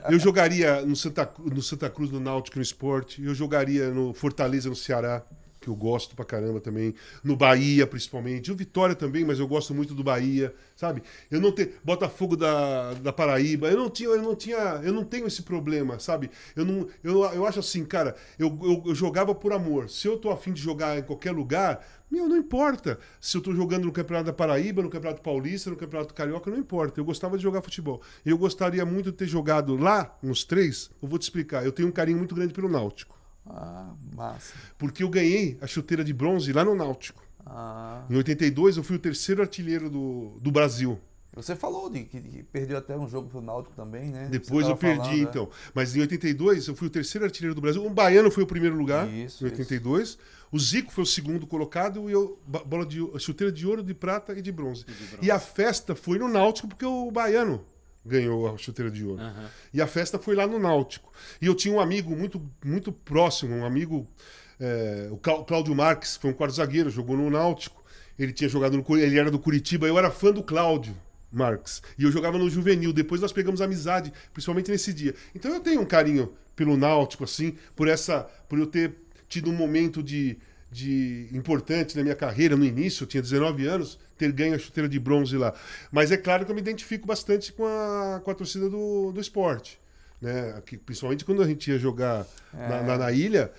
eu jogaria no Santa Cruz, no Náutico, no Sport, eu jogaria no Fortaleza, no Ceará, que eu gosto pra caramba também, no Bahia principalmente, o Vitória também, mas eu gosto muito do Bahia, sabe? Eu não tenho Botafogo da Paraíba, eu não tenho esse problema, sabe? Eu acho assim, cara, eu jogava por amor. Se eu tô a fim de jogar em qualquer lugar, não importa se eu tô jogando no Campeonato da Paraíba, no Campeonato Paulista, no Campeonato Carioca, não importa. Eu gostava de jogar futebol. Eu gostaria muito de ter jogado lá, nos 3, eu vou te explicar. Eu tenho um carinho muito grande pelo Náutico. Massa. Porque eu ganhei a chuteira de bronze lá no Náutico. Em 82 eu fui o 3º artilheiro do Brasil. Você falou que perdeu até um jogo pro Náutico também, né? Depois eu perdi, então. Mas em 82 eu fui o 3º artilheiro do Brasil. O Baiano foi o 1º lugar, em 82. O Zico foi o 2º colocado, e eu chuteira de ouro, de prata e de bronze. E a festa foi no Náutico porque o Baiano ganhou a chuteira de ouro. E a festa foi lá no Náutico. E eu tinha um amigo muito, muito próximo, um amigo, o Cláudio Marques, foi um quarto zagueiro, jogou no Náutico. Ele tinha jogado ele era do Curitiba, eu era fã do Cláudio Marques. E eu jogava no Juvenil. Depois nós pegamos amizade, principalmente nesse dia. Então eu tenho um carinho pelo Náutico, assim, por eu ter tido um momento importante na minha carreira, no início, eu tinha 19 anos, ter ganho a chuteira de bronze lá. Mas é claro que eu me identifico bastante com a torcida do esporte. Né? Principalmente quando a gente ia jogar na ilha,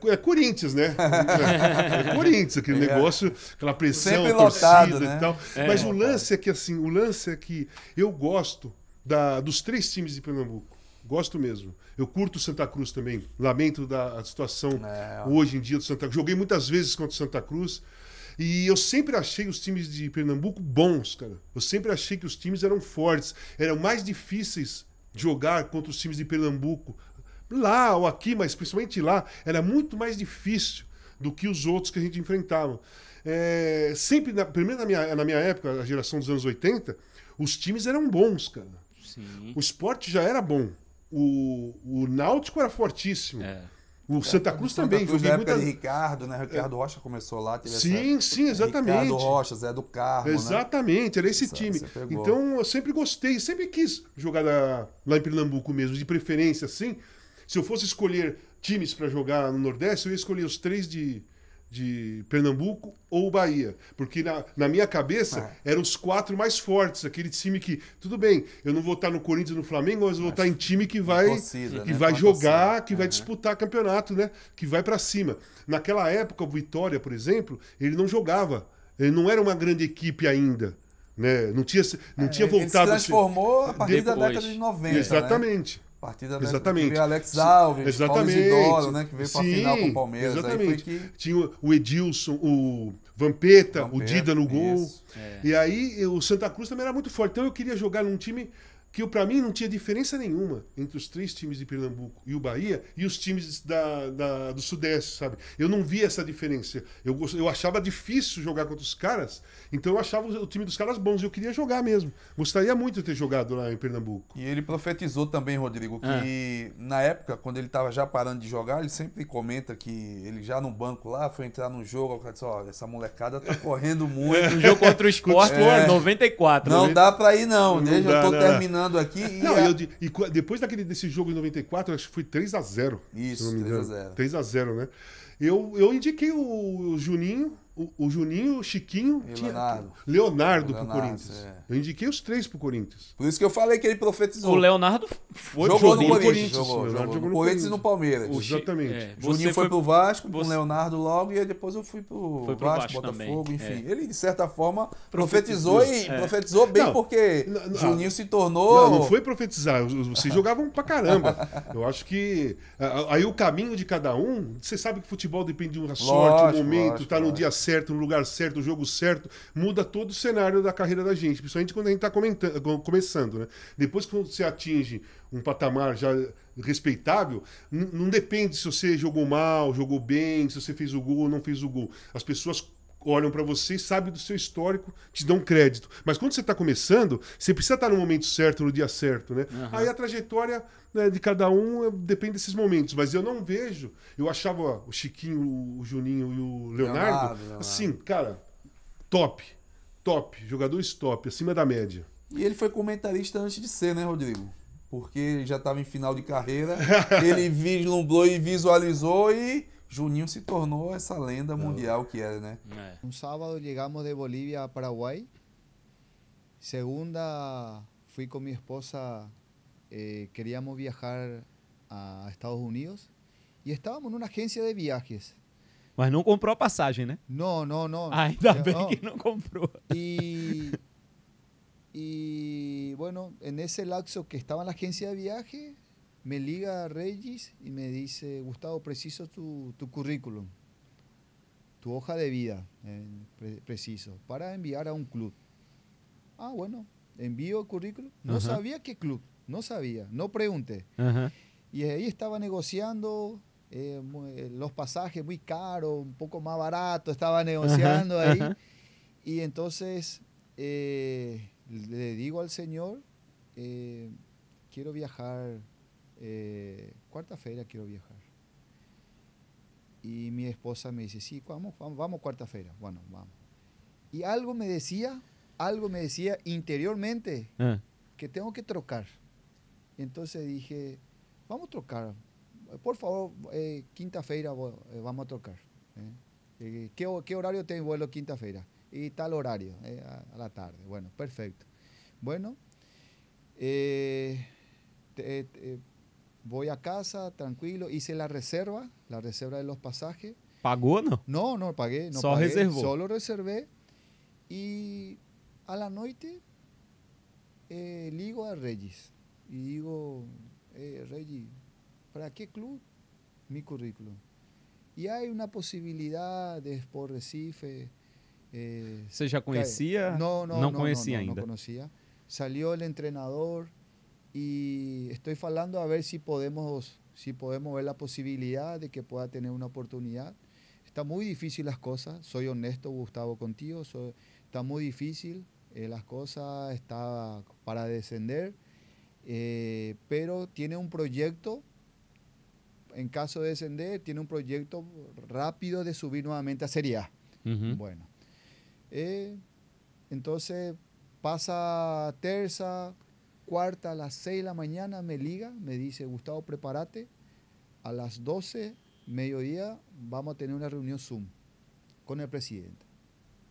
é Corinthians, né? É Corinthians, aquele negócio, aquela pressão, sempre torcida lotado, né? E tal. Mas o lance é que eu gosto dos 3 times de Pernambuco. Gosto mesmo. Eu curto o Santa Cruz também. Lamento da situação hoje em dia do Santa Cruz. Joguei muitas vezes contra o Santa Cruz. E eu sempre achei os times de Pernambuco bons, cara. Eu sempre achei que os times eram fortes. Eram mais difíceis de jogar contra os times de Pernambuco. lá ou aqui, mas principalmente lá, era muito mais difícil do que os outros que a gente enfrentava. Sempre, primeiro na minha época, a geração dos anos 80, os times eram bons, cara. Sim. O esporte já era bom. O Náutico era fortíssimo. O Santa Cruz também. Cruz, na época de Ricardo, né? Ricardo Rocha começou lá. Sim, exatamente. Ricardo Rocha, Zé do Carmo, exatamente, era esse time. Então eu sempre gostei, sempre quis jogar lá em Pernambuco mesmo, de preferência, assim. Se eu fosse escolher times para jogar no Nordeste, eu ia escolher os 3 de Pernambuco ou Bahia. Porque na minha cabeça eram os 4 mais fortes. Aquele time que, tudo bem, eu não vou estar no Corinthians e no Flamengo, mas eu vou estar em time que vai, vai jogar, que vai disputar campeonato, né? Que vai para cima. Naquela época, o Vitória, por exemplo, ele não jogava. Ele não era uma grande equipe ainda. Né? Não tinha voltado. Ele se transformou a partir da década de 90. Exatamente. Né? A partir da exatamente. Veio Alex Alves, Paulo Isidoro, né, que veio para a final com o Palmeiras. Exatamente. Aí foi que... Tinha o Edilson, o Vampeta, o Dida no gol. E aí o Santa Cruz também era muito forte. Então eu queria jogar num time que para mim não tinha diferença nenhuma entre os 3 times de Pernambuco e o Bahia e os times do Sudeste, sabe? Eu não via essa diferença. Eu achava difícil jogar contra os caras, então eu achava o time dos caras bons. Eu queria jogar mesmo. Gostaria muito de ter jogado lá em Pernambuco. E ele profetizou também, Rodrigo, que na época, quando ele estava já parando de jogar, ele sempre comenta que ele já no banco lá, foi entrar no jogo, o cara disse, olha, essa molecada tá correndo muito. No jogo contra o Sport, 94. Não dá pra ir não, desde eu tô terminando aqui. Depois desse jogo em 94, acho que foi 3-0. Isso, 3-0. 3-0, né? Eu indiquei o Juninho, o Juninho, o Chiquinho e Leonardo pro Corinthians. Eu indiquei os 3 pro Corinthians. Por isso que eu falei que ele profetizou. O Leonardo jogou no Corinthians. Jogou no Corinthians e no Palmeiras. Exatamente. Juninho foi pro Vasco, com o Leonardo logo, e depois eu fui pro Vasco, Botafogo, também. Enfim. Ele, de certa forma, profetizou e profetizou bem, porque Juninho se tornou... Não foi profetizar, vocês jogavam pra caramba. Eu acho que... Aí o caminho de cada um, você sabe que futebol depende de uma sorte, um momento, tá no dia certo, no lugar certo, no jogo certo, muda todo o cenário da carreira da gente, principalmente quando a gente está começando, né? Depois que você atinge um patamar já respeitável, não depende se você jogou mal, jogou bem, se você fez o gol ou não fez o gol. As pessoas olham para você, sabem do seu histórico, te dão crédito. Mas quando você está começando, você precisa estar no momento certo, no dia certo, né? Aí a trajetória, né, de cada um depende desses momentos. Mas eu não vejo... Eu achava o Chiquinho, o Juninho e o Leonardo. Assim, cara, top. Jogadores top, acima da média. E ele foi comentarista antes de ser, né, Rodrigo? Porque ele já estava em final de carreira, ele vislumbrou e visualizou e... Juninho se tornou essa lenda mundial que era, né? Un sábado llegamos de Bolivia a Paraguay. Segunda fui con mi esposa, queríamos viajar a Estados Unidos y estábamos en una agencia de viajes. Mas não comprou a passagem, né? No. Ainda bem que não comprou. Y bueno, en ese lapso que estaba en la agencia de viaje, me liga Regis y me dice, Gustavo, preciso tu currículum, tu hoja de vida, preciso, para enviar a un club. Ah, bueno, envío el currículum. No sabía qué club, no pregunté. Y ahí estaba negociando los pasajes muy caros, un poco más barato, estaba negociando ahí. Y entonces le digo al señor, quiero viajar... cuarta-feira quiero viajar. Y mi esposa me dice, sí, vamos cuarta-feira. Bueno, vamos. Y algo me decía interiormente que tengo que trocar. Entonces dije, vamos a trocar. Por favor, quinta-feira vamos a trocar. ¿Qué horario tengo vuelo quinta-feira? Y tal horario, a la tarde. Bueno, perfecto. Bueno, voy a casa, tranquilo, hice la reserva de los pasajes. ¿Pagó o no? No pagué. Solo reservé. Y a la noche ligo a Regis. Y digo, Regis, ¿para qué club? Mi currículum. Y hay una posibilidad de Sport Recife. ¿Você já conhecia? No conhecia ainda. No conocía. Salió el entrenador. Y estoy hablando a ver si podemos si podemos ver la posibilidad de que pueda tener una oportunidad. Está muy difícil las cosas, soy honesto, Gustavo, contigo, está muy difícil las cosas, está para descender, pero tiene un proyecto, en caso de descender, tiene un proyecto rápido de subir nuevamente a Serie A. Bueno, entonces pasa terza, cuarta, a las 6 de la mañana me liga, me dice, Gustavo, prepárate, a las 12, mediodía, vamos a tener una reunión Zoom con el presidente.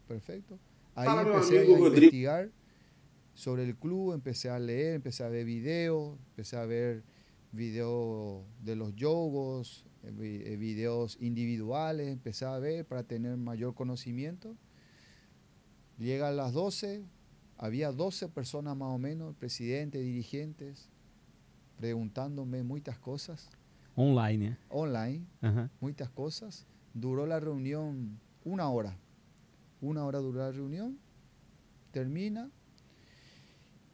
Perfecto. Ahí empecé a investigar sobre el club, empecé a leer, empecé a ver videos, empecé a ver videos de los jogos, videos individuales, empecé a ver para tener mayor conocimiento. Llega a las 12, había 12 personas más o menos, presidentes, dirigentes, preguntándome muchas cosas. Online, ¿eh? Online, muchas cosas. Duró la reunión 1 hora. 1 hora duró la reunião, termina.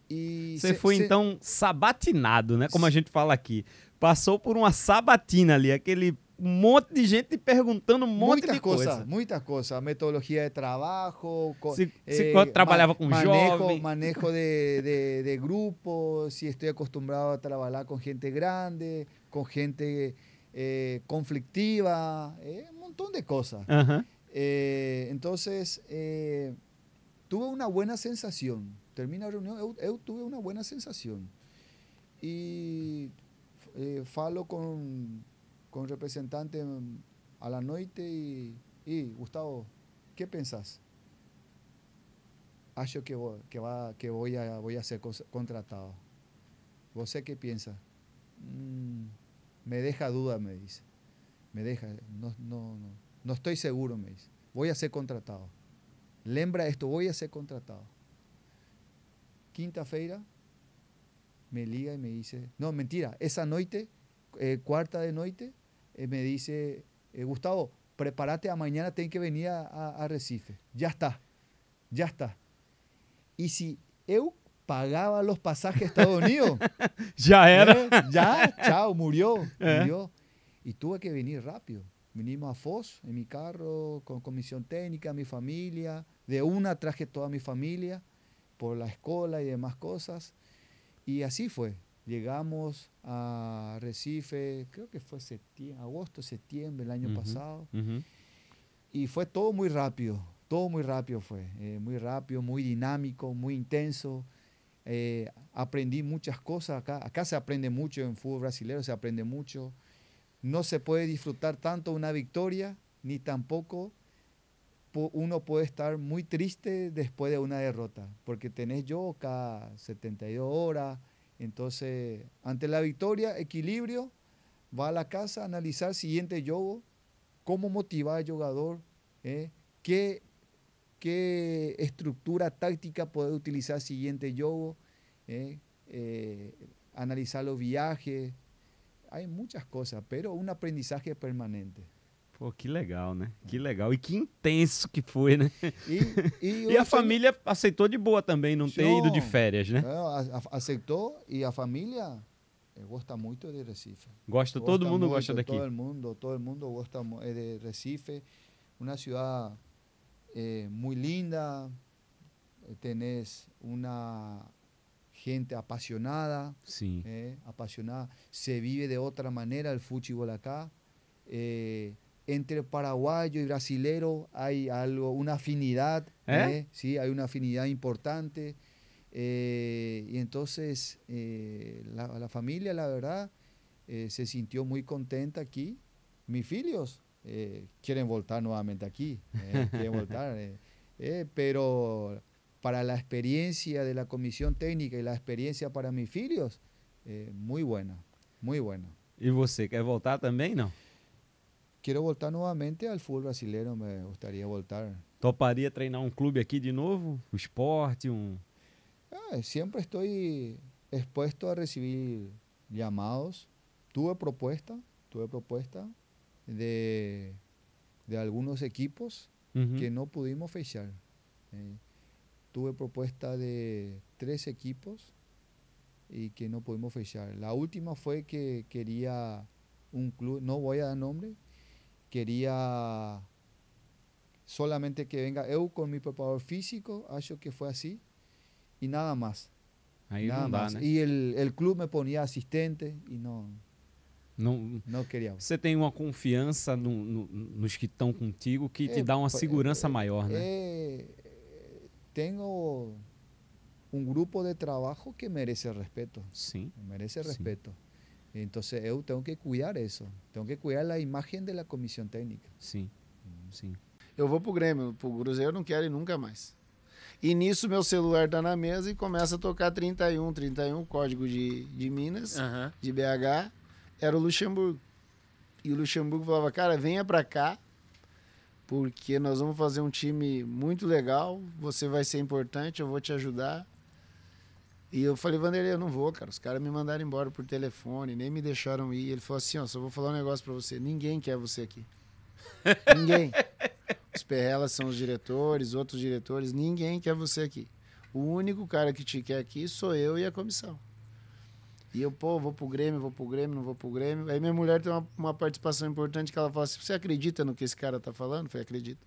Você foi então sabatinado, né? Como a gente fala aqui. Passou por uma sabatina ali, aquele monte de gente perguntando um monte de coisa. Muitas coisas. Metodologia de trabalho. Se trabalhava com jovens. Manejo de grupo, se estou acostumado a trabalhar com gente grande, com gente conflictiva, um montão de coisas. Entonces, tuve una buena sensación. Termina la reunión, yo tuve una buena sensación. Y falo con representante a la noite y Gustavo, ¿qué pensás? Acho que voy a ser contratado. ¿Vos qué piensas? Me deja duda, me dice. Me deja, no estoy seguro, me dice. Voy a ser contratado. Lembra esto, voy a ser contratado. Quinta-feira, me liga y me dice, no, mentira, esa noite, cuarta de noite, me dice, Gustavo, prepárate, a mañana tengo que venir a Recife. Ya está. Y si yo pagaba los pasajes a Estados Unidos, ya era. Ya, chao, murió. Y tuve que venir rápido. Vinimos a Foz en mi carro, con comisión técnica, mi familia. De una traje toda mi familia por la escuela y demás cosas. Y así fue. Llegamos a Recife, creo que fue agosto, septiembre del año pasado. Y fue todo muy rápido fue. Muy rápido, muy dinámico, muy intenso. Aprendí muchas cosas acá. Acá se aprende mucho en fútbol brasileño, se aprende mucho. No se puede disfrutar tanto una victoria, ni tampoco uno puede estar muy triste después de una derrota, porque tenés yo cada 72 horas. Entonces, ante la victoria, equilibrio, va a la casa a analizar siguiente juego, cómo motivar al jugador, qué estructura táctica puede utilizar siguiente juego, analizar los viajes. Hay muchas cosas, pero un aprendizaje permanente. Pô, que legal, né? Que legal. E que intenso que foi, né? E a família aceitou de boa também, não ter ido de férias, né? Aceitou e a família gosta muito de Recife. Todo mundo gosta daqui. Todo mundo gosta de Recife. Uma cidade muito linda. Tenés uma gente apasionada, sí. Apasionada, se vive de otra manera el fútbol acá. Entre paraguayo y brasilero hay una afinidad, sí, hay una afinidad importante. Y entonces la familia, la verdad, se sintió muy contenta aquí. Mis hijos quieren voltar nuevamente aquí, pero para la experiencia de la comisión técnica y la experiencia para mis hijos, muy buena, muy buena. ¿Y você quer voltar también, no? Quiero voltar nuevamente al fútbol brasileño, me gustaría voltar. Toparia treinar clube aquí de nuevo? ¿Un Sport? Siempre estoy expuesto a recibir llamados. Tuve propuesta de algunos equipos que no pudimos fechar. Tuve propuesta de 3 equipos y que no pudimos fechar. La última fue que quería un club, no voy a dar nombre, quería solamente que venga eu con mi preparador físico, acho que fue así, y nada más. Aí nada não dá, más. né? Y el club me ponía asistente y no queria. Você tem uma confiança nos que estão contigo que te dá uma segurança maior, né? Tenho um grupo de trabalho que merece respeito. Sim. Merece respeito. Então, eu tenho que cuidar isso. Tenho que cuidar a imagem da comissão técnica. Sim, sim. Eu vou pro Grêmio, pro Cruzeiro eu não quero ir nunca mais. E nisso meu celular tá na mesa e começa a tocar 31, código de Minas, de BH, era o Luxemburgo. E o Luxemburgo falava, cara, venha pra cá, porque nós vamos fazer um time muito legal, você vai ser importante, eu vou te ajudar. E eu falei, Vanderlei, eu não vou, cara, os caras me mandaram embora por telefone, nem me deixaram ir. Ele falou assim, ó, só vou falar um negócio pra você, ninguém quer você aqui. Ninguém. Os Perrelas são os diretores, outros diretores, ninguém quer você aqui. O único cara que te quer aqui sou eu e a comissão. E eu, vou pro Grêmio, não vou pro Grêmio. Aí minha mulher tem uma participação importante que ela fala assim, você acredita no que esse cara tá falando? Eu falei, acredito.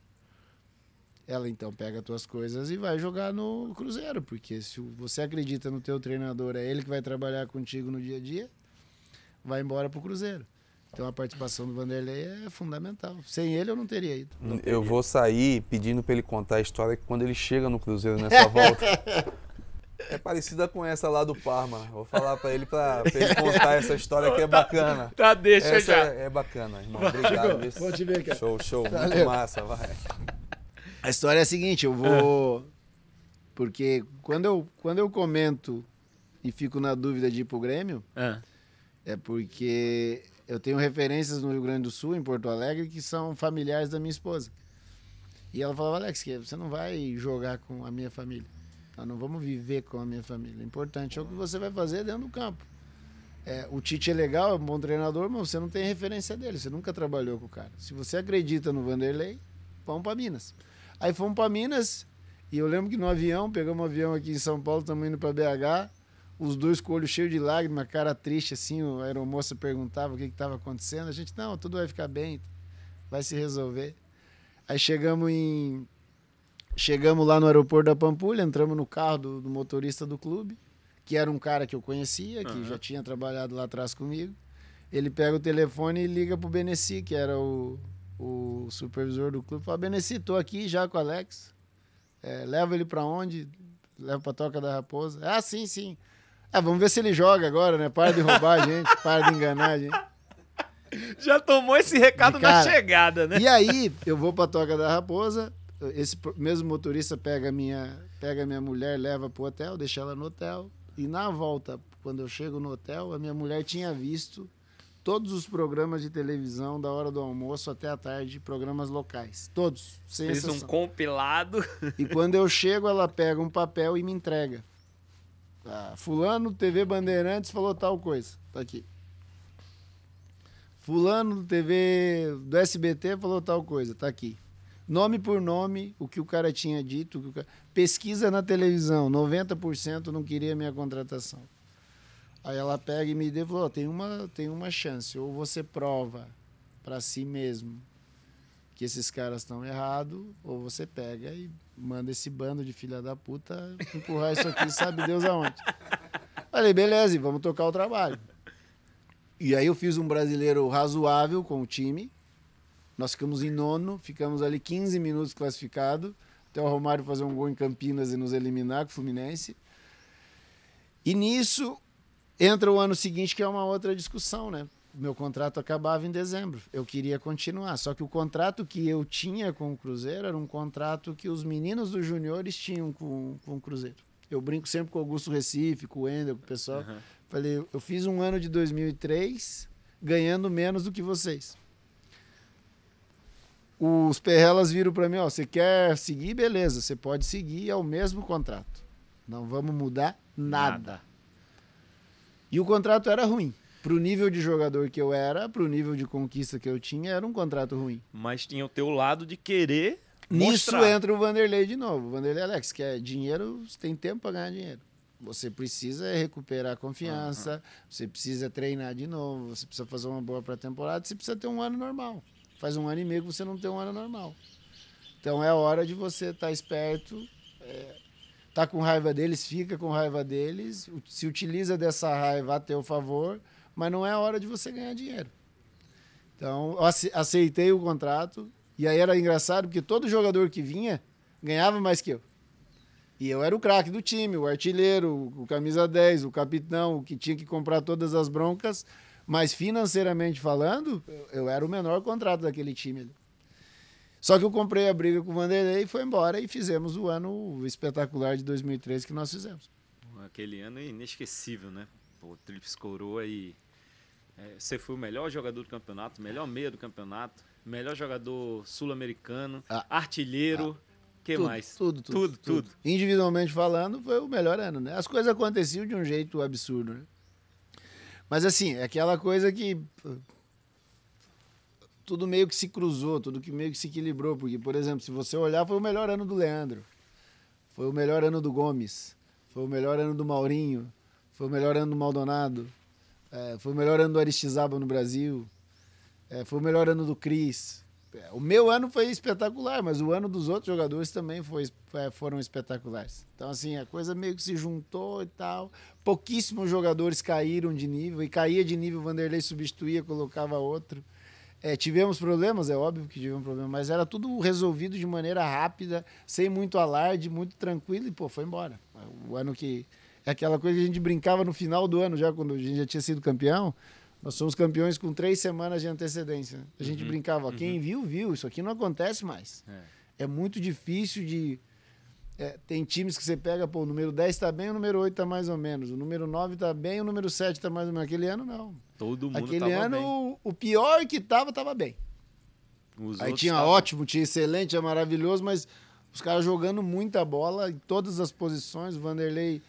Ela então pega as tuas coisas e vai jogar no Cruzeiro, porque se você acredita no teu treinador, é ele que vai trabalhar contigo no dia a dia, vai embora pro Cruzeiro. Então a participação do Vanderlei é fundamental. Sem ele eu não teria ido. Eu vou sair pedindo para ele contar a história que quando ele chega no Cruzeiro nessa volta. É parecida com essa lá do Parma. Vou falar para ele contar essa história que é bacana. Tá, deixa essa já. É bacana, irmão. Obrigado. Vou te ver, cara. Show. Valeu. Muito massa, vai. A história é a seguinte, eu vou... Porque quando eu comento e fico na dúvida de ir pro Grêmio, é porque... Eu tenho referências no Rio Grande do Sul, em Porto Alegre, que são familiares da minha esposa. E ela falava, Alex, você não vai jogar com a minha família. Nós não vamos viver com a minha família. O importante é o que você vai fazer dentro do campo. O Tite é legal, é um bom treinador, mas você não tem referência dele. Você nunca trabalhou com o cara. Se você acredita no Vanderlei, vamos para Minas. Aí fomos para Minas, e eu lembro que no avião, pegamos um avião aqui em São Paulo, estamos indo para BH, os dois com o olho cheio de lágrimas, cara triste, assim, a aeromoça perguntava o que estava acontecendo. A gente, não, tudo vai ficar bem, vai se resolver. Aí chegamos lá no aeroporto da Pampulha, entramos no carro do motorista do clube, que era um cara que eu conhecia, que já tinha trabalhado lá atrás comigo. Ele pega o telefone e liga pro Beneci, que era o supervisor do clube. Fala, Beneci, tô aqui já com o Alex. Leva ele pra onde? Leva pra Toca da Raposa. Ah, sim. Vamos ver se ele joga agora, né? Para de roubar a gente, para de enganar a gente. Já tomou esse recado na chegada, né? E aí, eu vou pra Toca da Raposa, esse mesmo motorista pega minha mulher, leva pro hotel, deixa ela no hotel, e na volta, quando eu chego no hotel, a minha mulher tinha visto todos os programas de televisão da hora do almoço até a tarde, programas locais. Todos, sem exceção. Fez um compilado. E quando eu chego, ela pega um papel e me entrega. Fulano, TV Bandeirantes, falou tal coisa. Tá aqui. Fulano, TV do SBT, falou tal coisa. Tá aqui. Nome por nome, o que o cara tinha dito. Pesquisa na televisão, 90% não queria minha contratação. Aí ela pega e me deu e falou, tem uma chance. Ou você prova para si mesmo que esses caras estão errados, ou você pega e manda esse bando de filha da puta empurrar isso aqui, sabe Deus aonde. Falei, beleza, e vamos tocar o trabalho. E aí eu fiz um brasileiro razoável com o time. Nós ficamos em 9º, ficamos ali 15 minutos classificados, até o Romário fazer um gol em Campinas e nos eliminar com o Fluminense. E nisso entra o ano seguinte, que é uma outra discussão, né? Meu contrato acabava em dezembro. Eu queria continuar. Só que o contrato que eu tinha com o Cruzeiro era um contrato que os meninos dos juniores tinham com o Cruzeiro. Eu brinco sempre com o Augusto Recife, com o Wendel, com o pessoal. Falei, eu fiz um ano de 2003 ganhando menos do que vocês. Os Perrelas viram para mim, você quer seguir? Beleza, você pode seguir, é o mesmo contrato. Não vamos mudar nada. E o contrato era ruim. Pro nível de jogador que eu era, pro nível de conquista que eu tinha, era um contrato ruim. Mas tinha o teu lado de querer Nisso mostrar. entra o Vanderlei de novo. O Vanderlei, Alex, quer dinheiro, você tem tempo para ganhar dinheiro. você precisa recuperar a confiança, você precisa treinar de novo, você precisa fazer uma boa pré-temporada, você precisa ter um ano normal. Faz 1 ano e meio que você não tem um ano normal. Então é hora de você estar esperto, tá com raiva deles, fica com raiva deles, se utiliza dessa raiva a teu favor, mas não é hora de você ganhar dinheiro. Então eu aceitei o contrato, e aí era engraçado porque todo jogador que vinha ganhava mais que eu. E eu era o craque do time, o artilheiro, o camisa 10, o capitão, o que tinha que comprar todas as broncas, mas financeiramente falando, eu era o menor contrato daquele time. Só que eu comprei a briga com o Vanderlei e foi embora e fizemos o ano espetacular de 2013 que nós fizemos. Aquele ano é inesquecível, né? O Tríplice Coroa e... você foi o melhor jogador do campeonato, melhor meia do campeonato, melhor jogador sul-americano, artilheiro... que mais? Tudo. Individualmente falando, foi o melhor ano, né? As coisas aconteciam de um jeito absurdo, né? Mas assim, é aquela coisa que tudo meio que se cruzou, tudo que meio que se equilibrou, porque, por exemplo, se você olhar, foi o melhor ano do Leandro, foi o melhor ano do Gomes, foi o melhor ano do Maurinho, foi o melhor ano do Maldonado, foi o melhor ano do Aristizábal no Brasil, foi o melhor ano do Cris. O meu ano foi espetacular, mas o ano dos outros jogadores também foram espetaculares. Então, assim, a coisa meio que se juntou e tal. Pouquíssimos jogadores caíram de nível, e caía de nível, o Vanderlei substituía, colocava outro. Tivemos problemas, é óbvio que tivemos problemas, mas era tudo resolvido de maneira rápida, sem muito alarde, muito tranquilo, e, foi embora. O ano que... É aquela coisa que a gente brincava no final do ano, já quando a gente já tinha sido campeão. Nós somos campeões com 3 semanas de antecedência. A gente brincava, quem viu, viu. Isso aqui não acontece mais. É muito difícil de... tem times que você pega, o número 10 está bem, o número 8 está mais ou menos. O número 9 está bem, o número 7 está mais ou menos. Aquele ano, não. Todo mundo Aquele ano, bem. O pior que estava bem. Aí tinha ótimo, tinha excelente, tinha maravilhoso, mas os caras jogando muita bola em todas as posições. O Vanderlei...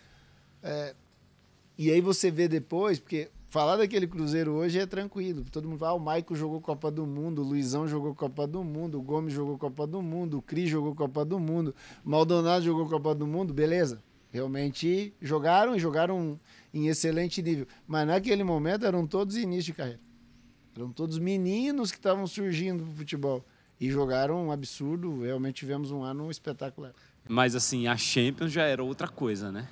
E aí você vê depois, porque... Falar daquele Cruzeiro hoje é tranquilo. Todo mundo fala, o Maico jogou Copa do Mundo, o Luizão jogou Copa do Mundo, o Gomes jogou Copa do Mundo, o Cris jogou Copa do Mundo, o Maldonado jogou Copa do Mundo, beleza. Realmente jogaram em excelente nível. Mas naquele momento eram todos início de carreira. Eram todos meninos que estavam surgindo pro futebol. E jogaram um absurdo, realmente tivemos um ano espetacular. Mas assim, a Champions já era outra coisa, né?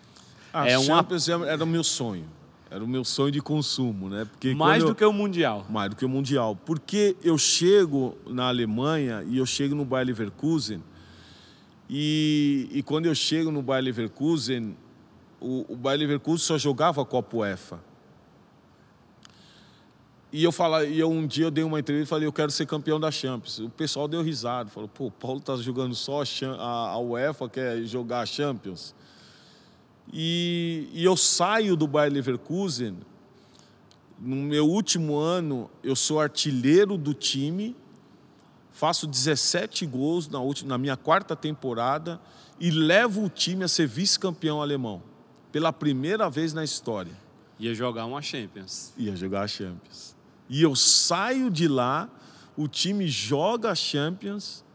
A Champions era o meu sonho. Era o meu sonho de consumo, né? Porque mais do que o Mundial. Mais do que o Mundial. Porque eu chego na Alemanha e eu chego no Bayer Leverkusen e quando eu chego no Bayer Leverkusen, o Bayer Leverkusen só jogava a Copa UEFA. E um dia eu dei uma entrevista e falei, eu quero ser campeão da Champions. O pessoal deu risada, falou, o Paulo tá jogando só a UEFA, quer jogar a Champions. E eu saio do Bayer Leverkusen, no meu último ano, eu sou artilheiro do time, faço 17 gols na minha 4ª temporada e levo o time a ser vice-campeão alemão, pela primeira vez na história. Ia jogar uma Champions. Ia jogar a Champions. E eu saio de lá, o time joga a Champions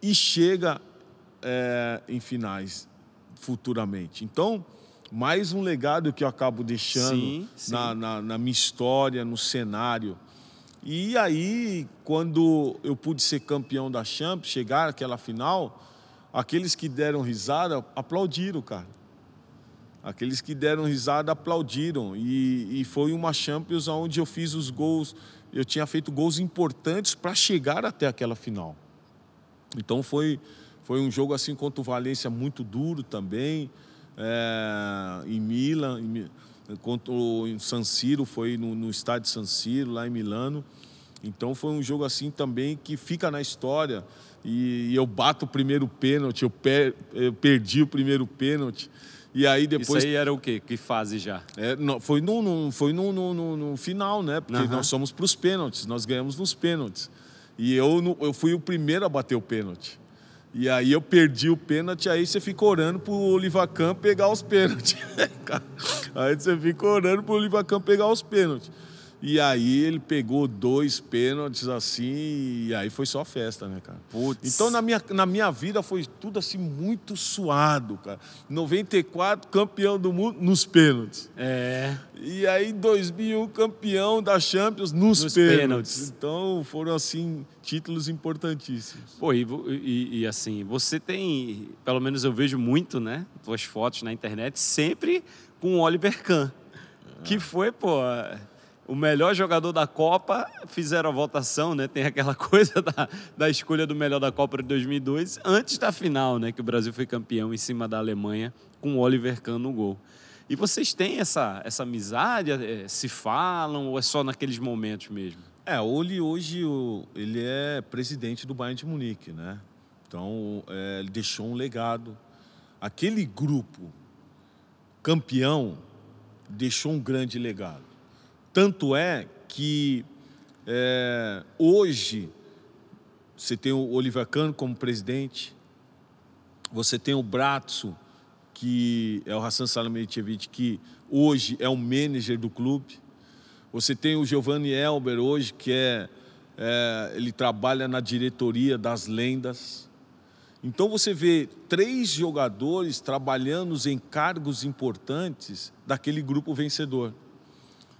e chega em finais futuramente. Então, mais um legado que eu acabo deixando na minha história, no cenário. E aí, quando eu pude ser campeão da Champions, chegar àquela final, aqueles que deram risada aplaudiram, cara. Aqueles que deram risada aplaudiram. E foi uma Champions onde eu fiz os gols, eu tinha feito gols importantes para chegar até aquela final. Então foi um jogo assim contra o Valência muito duro também, em Milan, contra o San Siro, foi no estádio San Siro, lá em Milano. Então foi um jogo assim também que fica na história. E eu bato o primeiro pênalti, eu perdi o primeiro pênalti. E aí depois... Isso aí era o quê? Que fase já? Foi no final, né? Porque nós fomos para os pênaltis, nós ganhamos nos pênaltis. E eu fui o primeiro a bater o pênalti. E aí eu perdi o pênalti, aí você fica orando pro Olivacan pegar os pênaltis. Aí você fica orando pro Olivacan pegar os pênaltis. E aí ele pegou 2 pênaltis assim, e aí foi só festa, né, cara? Putz. Então na minha vida foi tudo assim muito suado, cara. 94, campeão do mundo nos pênaltis. E aí 2001, campeão da Champions nos pênaltis. Então foram assim títulos importantíssimos. Pô, e assim, você tem, pelo menos eu vejo muito, né, tuas fotos na internet, sempre com o Oliver Kahn, que foi, pô, o melhor jogador da Copa. Fizeram a votação, né? Tem aquela coisa da escolha do melhor da Copa de 2002, antes da final, né? Que o Brasil foi campeão em cima da Alemanha, com o Oliver Kahn no gol. E vocês têm essa amizade? Se falam ou é só naqueles momentos mesmo? Hoje ele é presidente do Bayern de Munique, né? Então, ele deixou um legado. Aquele grupo campeão deixou um grande legado. Tanto é que hoje você tem o Oliver Kahn como presidente, você tem o Brazzo, que é o Hassan Salihamidzic, que hoje é o manager do clube. Você tem o Giovanni Elber hoje, que ele trabalha na diretoria das lendas. Então você vê 3 jogadores trabalhando em cargos importantes daquele grupo vencedor.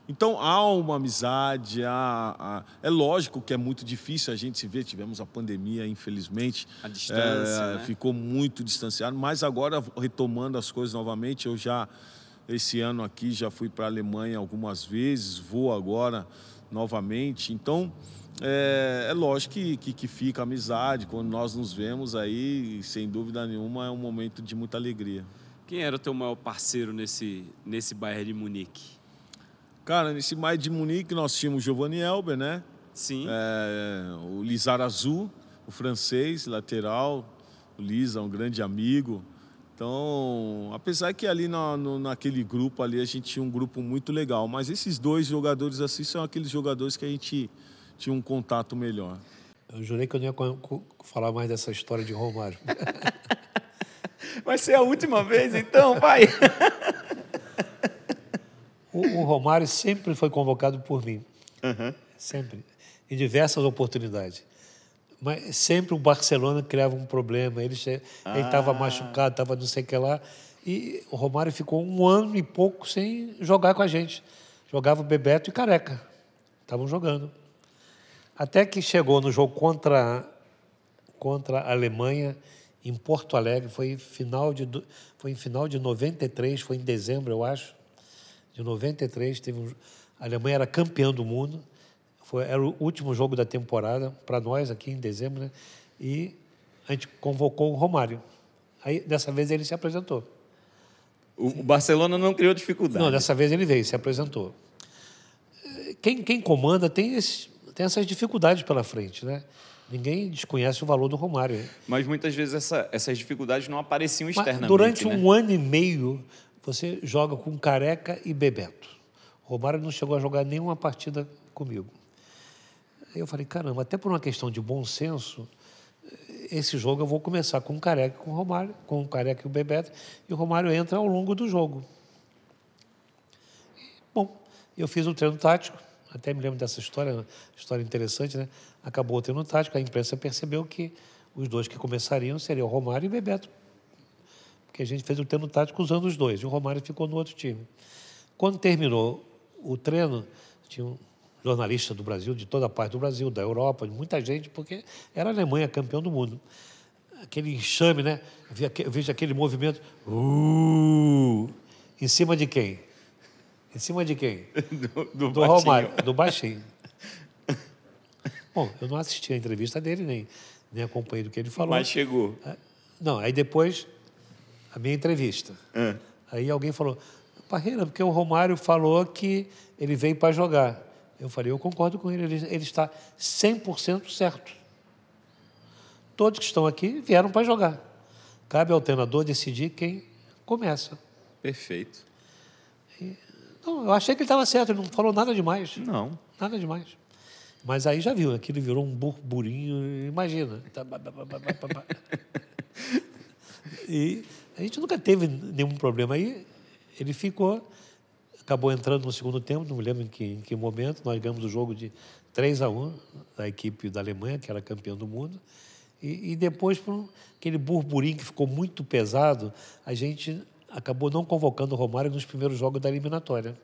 Então há uma amizade, é lógico que é muito difícil a gente se ver, tivemos a pandemia, infelizmente. A distância, né? Ficou muito distanciado, mas agora retomando as coisas novamente, eu já, esse ano aqui, já fui para a Alemanha algumas vezes, vou agora novamente. Então, é lógico que fica amizade, quando nós nos vemos aí, sem dúvida nenhuma, é um momento de muita alegria. Quem era o teu maior parceiro nesse Bayern de Munique? Cara, nesse Bayern de Munique nós tínhamos o Giovanni Elber, né? Sim. O Lizarazu, o francês, lateral. O Lisa, um grande amigo. Então, apesar que ali naquele grupo ali a gente tinha um grupo muito legal, mas esses 2 jogadores assim são aqueles jogadores que a gente tinha um contato melhor. Eu jurei que eu não ia falar mais dessa história de Romário. Vai ser a última vez, então, vai! O Romário sempre foi convocado por mim. Sempre. Em diversas oportunidades. Mas sempre o Barcelona criava um problema. Ele estava machucado, estava não sei o que lá. E o Romário ficou 1 ano e pouco sem jogar com a gente. Jogava Bebeto e Careca. Estavam jogando. Até que chegou no jogo contra a Alemanha, em Porto Alegre. Foi em final de 93, foi em dezembro, eu acho. De 93, a Alemanha era campeã do mundo, era o último jogo da temporada para nós aqui em dezembro, né? E a gente convocou o Romário. Aí, dessa vez, ele se apresentou. O Barcelona não criou dificuldade? Não, dessa vez ele veio, se apresentou. Quem comanda tem essas dificuldades pela frente, né? Ninguém desconhece o valor do Romário. Mas muitas vezes essas dificuldades não apareciam externamente. Durante um ano e meio, você joga com Careca e Bebeto. O Romário não chegou a jogar nenhuma partida comigo. Aí eu falei, caramba, até por uma questão de bom senso, esse jogo eu vou começar com o Careca e com o Romário, com o Careca e o Bebeto, e o Romário entra ao longo do jogo. Bom, eu fiz o treino tático, até me lembro dessa história interessante, né? Acabou o treino tático, a imprensa percebeu que os 2 que começariam seriam o Romário e o Bebeto. Porque a gente fez o treino tático usando os 2, e o Romário ficou no outro time. Quando terminou o treino, tinha um jornalista do Brasil, de toda a parte do Brasil, da Europa, de muita gente, porque era a Alemanha campeão do mundo. Aquele enxame, né? Eu vejo aquele movimento. Em cima de quem? Em cima de quem? Do Romário, do baixinho. Bom, eu não assisti a entrevista dele, nem acompanhei do que ele falou. Mas chegou. Não, aí depois, a minha entrevista. Aí alguém falou, Parreira, porque o Romário falou que ele veio para jogar. Eu falei, eu concordo com ele, ele está 100% certo. Todos que estão aqui vieram para jogar. Cabe ao treinador decidir quem começa. Perfeito. Não, eu achei que ele estava certo, ele não falou nada demais. Não. Nada demais. Mas aí já viu, aquilo virou um burburinho, imagina. E a gente nunca teve nenhum problema. Aí ele ficou, acabou entrando no segundo tempo, não me lembro em que momento, nós ganhamos o jogo de 3-1 da equipe da Alemanha, que era campeã do mundo, e depois, por aquele burburinho que ficou muito pesado, a gente acabou não convocando o Romário nos primeiros jogos da eliminatória.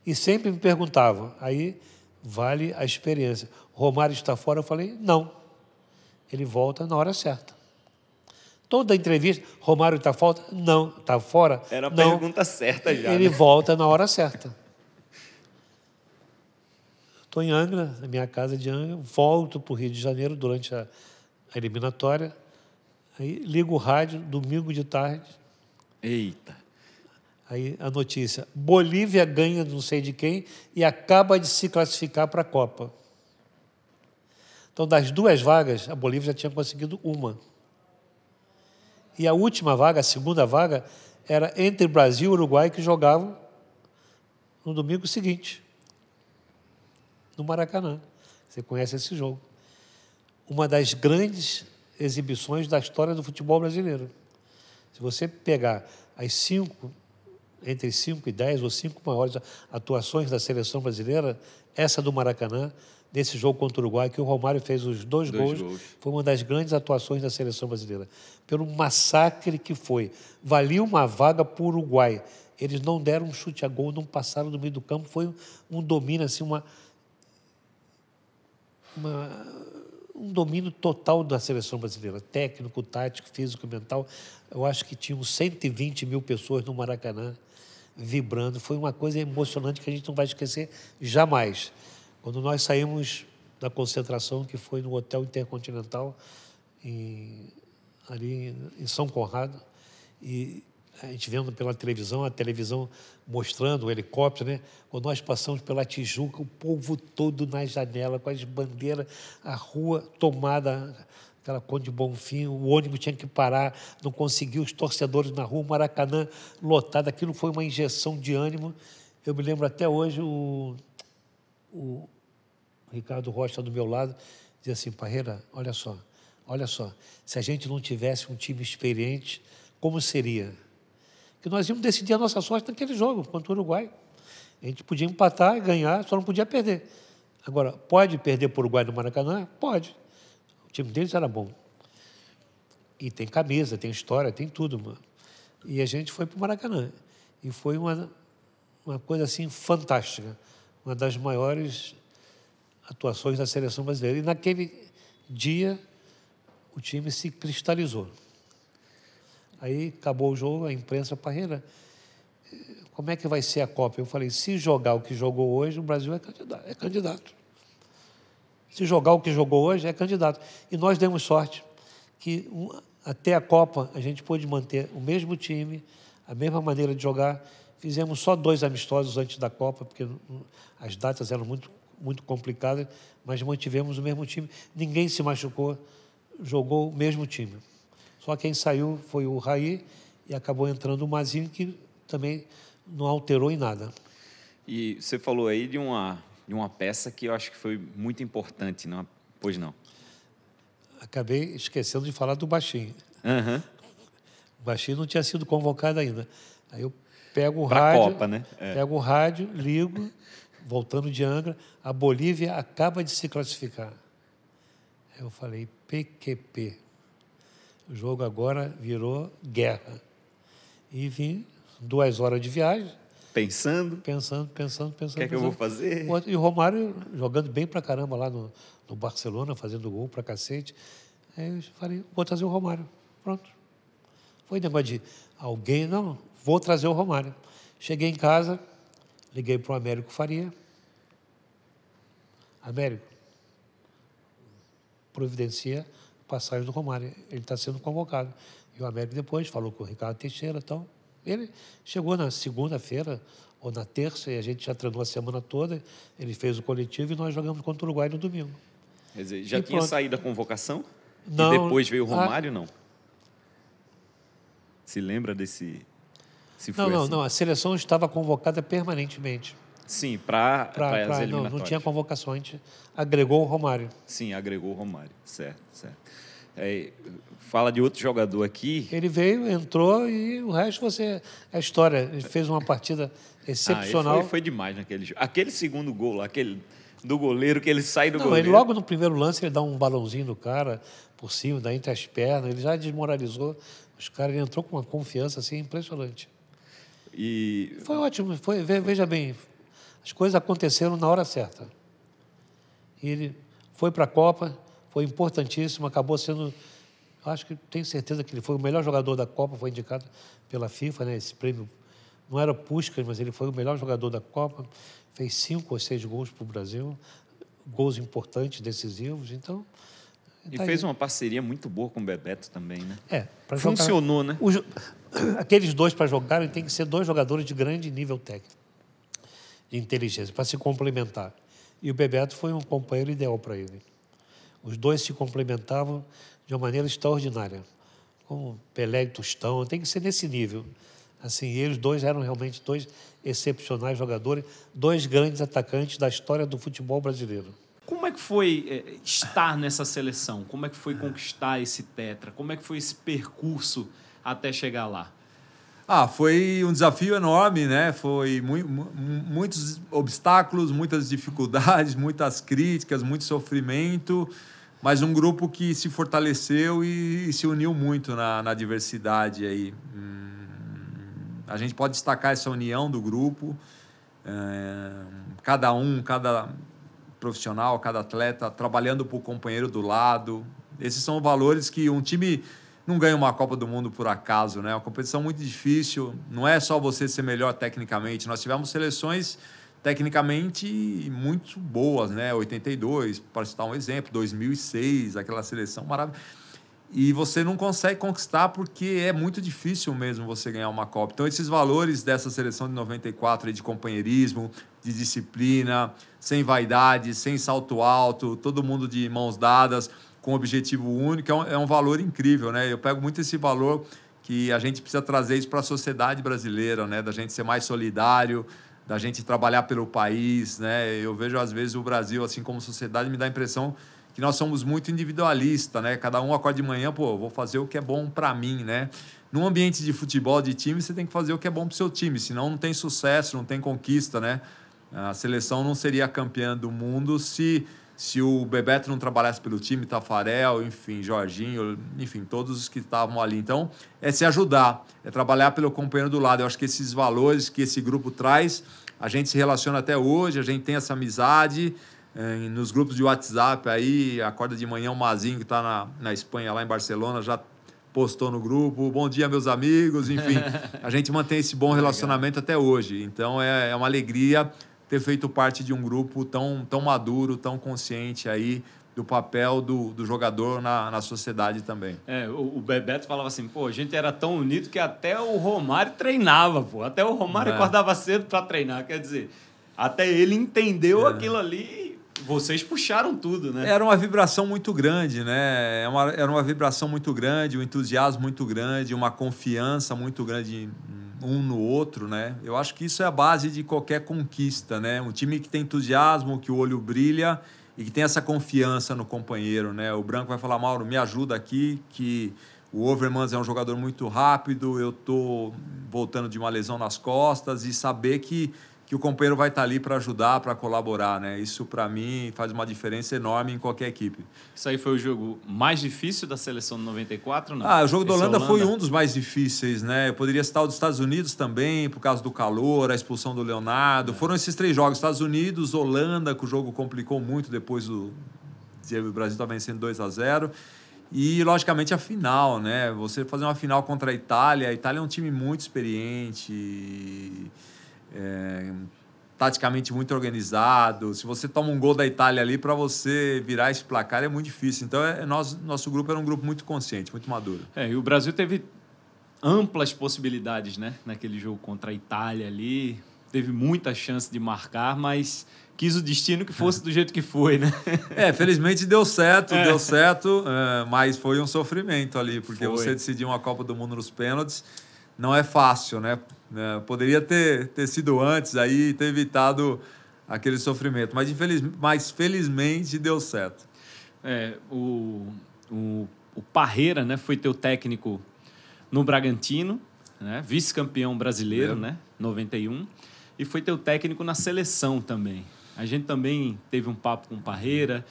E sempre me perguntavam, aí vale a experiência. Romário está fora? Eu falei, não. Ele volta na hora certa. Toda entrevista, Romário está fora? Não. Está fora? Era a pergunta certa já. Ele volta na hora certa. Estou em Angra, na minha casa de Angra, volto para o Rio de Janeiro durante a eliminatória, aí ligo o rádio, domingo de tarde. Eita! Aí a notícia, Bolívia ganha não sei de quem e acaba de se classificar para a Copa. Então, das 2 vagas, a Bolívia já tinha conseguido uma. E a última vaga, a segunda vaga, era entre Brasil e Uruguai, que jogavam no domingo seguinte, no Maracanã. Você conhece esse jogo. Uma das grandes exibições da história do futebol brasileiro. Se você pegar entre 5 e 10 ou 5 maiores atuações da seleção brasileira, essa do Maracanã, nesse jogo contra o Uruguai, que o Romário fez os dois gols, foi uma das grandes atuações da seleção brasileira. Pelo massacre que foi. Valia uma vaga para o Uruguai. Eles não deram um chute a gol, não passaram do meio do campo, foi um domínio, assim, um domínio total da seleção brasileira, técnico, tático, físico, mental. Eu acho que tinham 120 mil pessoas no Maracanã vibrando. Foi uma coisa emocionante que a gente não vai esquecer jamais. Quando nós saímos da concentração, que foi no Hotel Intercontinental, ali em São Conrado, e a gente vendo pela televisão, a televisão mostrando o helicóptero, né? Quando nós passamos pela Tijuca, o povo todo na janela, com as bandeiras, a rua tomada, aquela Conde Bonfim, o ônibus tinha que parar, não conseguiu, os torcedores na rua, o Maracanã lotado, aquilo foi uma injeção de ânimo. Eu me lembro até hoje, o Ricardo Rocha do meu lado, dizia assim, Parreira, olha só, se a gente não tivesse um time experiente, como seria? Que nós íamos decidir a nossa sorte naquele jogo contra o Uruguai. A gente podia empatar e ganhar, só não podia perder. Agora, pode perder para o Uruguai no Maracanã? Pode. O time deles era bom. E tem camisa, tem história, tem tudo, mano. E a gente foi para o Maracanã. E foi uma coisa assim fantástica. Uma das maiores atuações da seleção brasileira. E naquele dia, o time se cristalizou. Aí acabou o jogo, a imprensa, Parreira, como é que vai ser a Copa? Eu falei, se jogar o que jogou hoje, o Brasil é candidato. Se jogar o que jogou hoje, é candidato. E nós demos sorte que até a Copa a gente pôde manter o mesmo time, a mesma maneira de jogar. Fizemos só 2 amistosos antes da Copa, porque as datas eram muito complicadas, mas mantivemos o mesmo time. Ninguém se machucou, jogou o mesmo time. Só quem saiu foi o Raí e acabou entrando o Mazinho, que também não alterou em nada. E você falou aí de uma peça que eu acho que foi muito importante, não? Pois não? Acabei esquecendo de falar do Baixinho. Uhum. O Baixinho não tinha sido convocado ainda. Aí eu pego o rádio, Copa, né? Pego o rádio, ligo, voltando de Angra, a Bolívia acaba de se classificar. Aí eu falei, PQP. O jogo agora virou guerra. E vim 2 horas de viagem. Pensando. O que é que eu vou fazer? E o Romário jogando bem pra caramba lá no Barcelona, fazendo gol pra cacete. Aí eu falei, vou trazer o Romário. Pronto. Foi negócio de alguém, não, vou trazer o Romário. Cheguei em casa, liguei para o Américo Faria. Américo, providencia passagem do Romário. Ele está sendo convocado. E o Américo depois falou com o Ricardo Teixeira. Então, ele chegou na segunda-feira ou na terça, e a gente já treinou a semana toda. Ele fez o coletivo e nós jogamos contra o Uruguai no domingo. Quer dizer, já tinha saído a convocação? Não. E depois veio o Romário, não? Se lembra desse... Não. A seleção estava convocada permanentemente. Sim, para as eliminatórias. Não tinha convocação, a gente agregou o Romário. Sim, agregou o Romário, certo. Fala de outro jogador aqui. Ele veio, entrou e o resto é história. Ele fez uma partida excepcional. Foi demais naquele jogo. Aquele segundo gol, aquele do goleiro, que ele sai do goleiro. Ele logo no primeiro lance ele dá um balãozinho no cara por cima, dá entre as pernas, ele já desmoralizou os caras, ele entrou com uma confiança assim impressionante. E foi ótimo, veja bem, as coisas aconteceram na hora certa. Ele foi para a Copa, foi importantíssimo, acabou sendo, acho que tenho certeza que ele foi o melhor jogador da Copa, foi indicado pela FIFA, né? Esse prêmio não era Puskás, mas ele foi o melhor jogador da Copa, fez 5 ou 6 gols para o Brasil, gols importantes, decisivos, então... E fez uma parceria muito boa com o Bebeto também, né? Funcionou, né? Aqueles dois para jogarem tem que ser 2 jogadores de grande nível técnico, de inteligência, para se complementar. E o Bebeto foi um companheiro ideal para ele. Os dois se complementavam de uma maneira extraordinária. Como Pelé e Tostão, tem que ser nesse nível. Assim, eles dois eram realmente 2 excepcionais jogadores, 2 grandes atacantes da história do futebol brasileiro. Como é que foi estar nessa seleção? Como é que foi conquistar esse tetra? Como é que foi esse percurso até chegar lá? Foi um desafio enorme, né? Foi muitos obstáculos, muitas dificuldades, muitas críticas, muito sofrimento, mas um grupo que se fortaleceu e se uniu muito na diversidade aí. A gente pode destacar essa união do grupo, cada profissional, cada atleta trabalhando para o companheiro do lado. Esses são valores que um time não ganha uma Copa do Mundo por acaso, né? É uma competição muito difícil, não é só você ser melhor tecnicamente. Nós tivemos seleções tecnicamente muito boas, né? 82, para citar um exemplo, 2006, aquela seleção maravilhosa. E você não consegue conquistar porque é muito difícil mesmo você ganhar uma Copa. Então, esses valores dessa seleção de 94, de companheirismo, de disciplina, sem vaidade, sem salto alto, todo mundo de mãos dadas, com objetivo único, é um valor incrível, né? Eu pego muito esse valor que a gente precisa trazer isso para a sociedade brasileira, né? Da gente ser mais solidário, da gente trabalhar pelo país, né? Eu vejo, às vezes, o Brasil, assim como sociedade, me dá a impressão que nós somos muito individualistas, né? Cada um acorda de manhã, vou fazer o que é bom para mim, né? Num ambiente de futebol, de time, você tem que fazer o que é bom para o seu time, senão não tem sucesso, não tem conquista, né? A seleção não seria campeã do mundo se o Bebeto não trabalhasse pelo time, Tafarel, enfim, Jorginho, enfim, todos os que estavam ali. Então, é se ajudar, é trabalhar pelo companheiro do lado. Eu acho que esses valores que esse grupo traz, a gente se relaciona até hoje, a gente tem essa amizade. Nos grupos de WhatsApp aí, acorda de manhã o Mazinho, que está na Espanha, lá em Barcelona, já postou no grupo, bom dia meus amigos, enfim, a gente mantém esse bom relacionamento até hoje. Então é uma alegria ter feito parte de um grupo tão maduro, tão consciente aí do papel do jogador na sociedade também. O Bebeto falava assim, a gente era tão unido que até o Romário treinava, até o Romário acordava cedo para treinar, quer dizer, até ele entendeu aquilo ali. Vocês puxaram tudo, né? Era uma vibração muito grande, né? Era uma vibração muito grande, um entusiasmo muito grande, uma confiança muito grande um no outro, né? Eu acho que isso é a base de qualquer conquista, né? Um time que tem entusiasmo, que o olho brilha e que tem essa confiança no companheiro, né? O Branco vai falar, Mauro, me ajuda aqui, que o Overmans é um jogador muito rápido, eu tô voltando de uma lesão nas costas, e saber que o companheiro vai estar ali para ajudar, para colaborar, né? Isso, para mim, faz uma diferença enorme em qualquer equipe. Isso aí foi o jogo mais difícil da seleção de 94, não? O jogo da Holanda foi um dos mais difíceis, né? Eu poderia citar o dos Estados Unidos também, por causa do calor, a expulsão do Leonardo. Foram esses 3 jogos, Estados Unidos, Holanda, que o jogo complicou muito depois o Brasil estava vencendo 2-0. E, logicamente, a final, né? Você fazer uma final contra a Itália é um time muito experiente, taticamente muito organizado. Se você toma um gol da Itália ali, para você virar esse placar é muito difícil. Então, nosso grupo era um grupo muito consciente, muito maduro. E o Brasil teve amplas possibilidades, né? Naquele jogo contra a Itália ali. Teve muita chance de marcar, mas quis o destino que fosse do jeito que foi, né? Felizmente deu certo, mas foi um sofrimento ali, porque você decidir uma Copa do Mundo nos pênaltis não é fácil, né? Poderia ter sido antes aí, ter evitado aquele sofrimento, mas felizmente deu certo. O o Parreira, né, foi teu técnico no Bragantino, né, vice-campeão brasileiro, né, 91, e foi teu técnico na seleção também. A gente também teve um papo com o Parreira,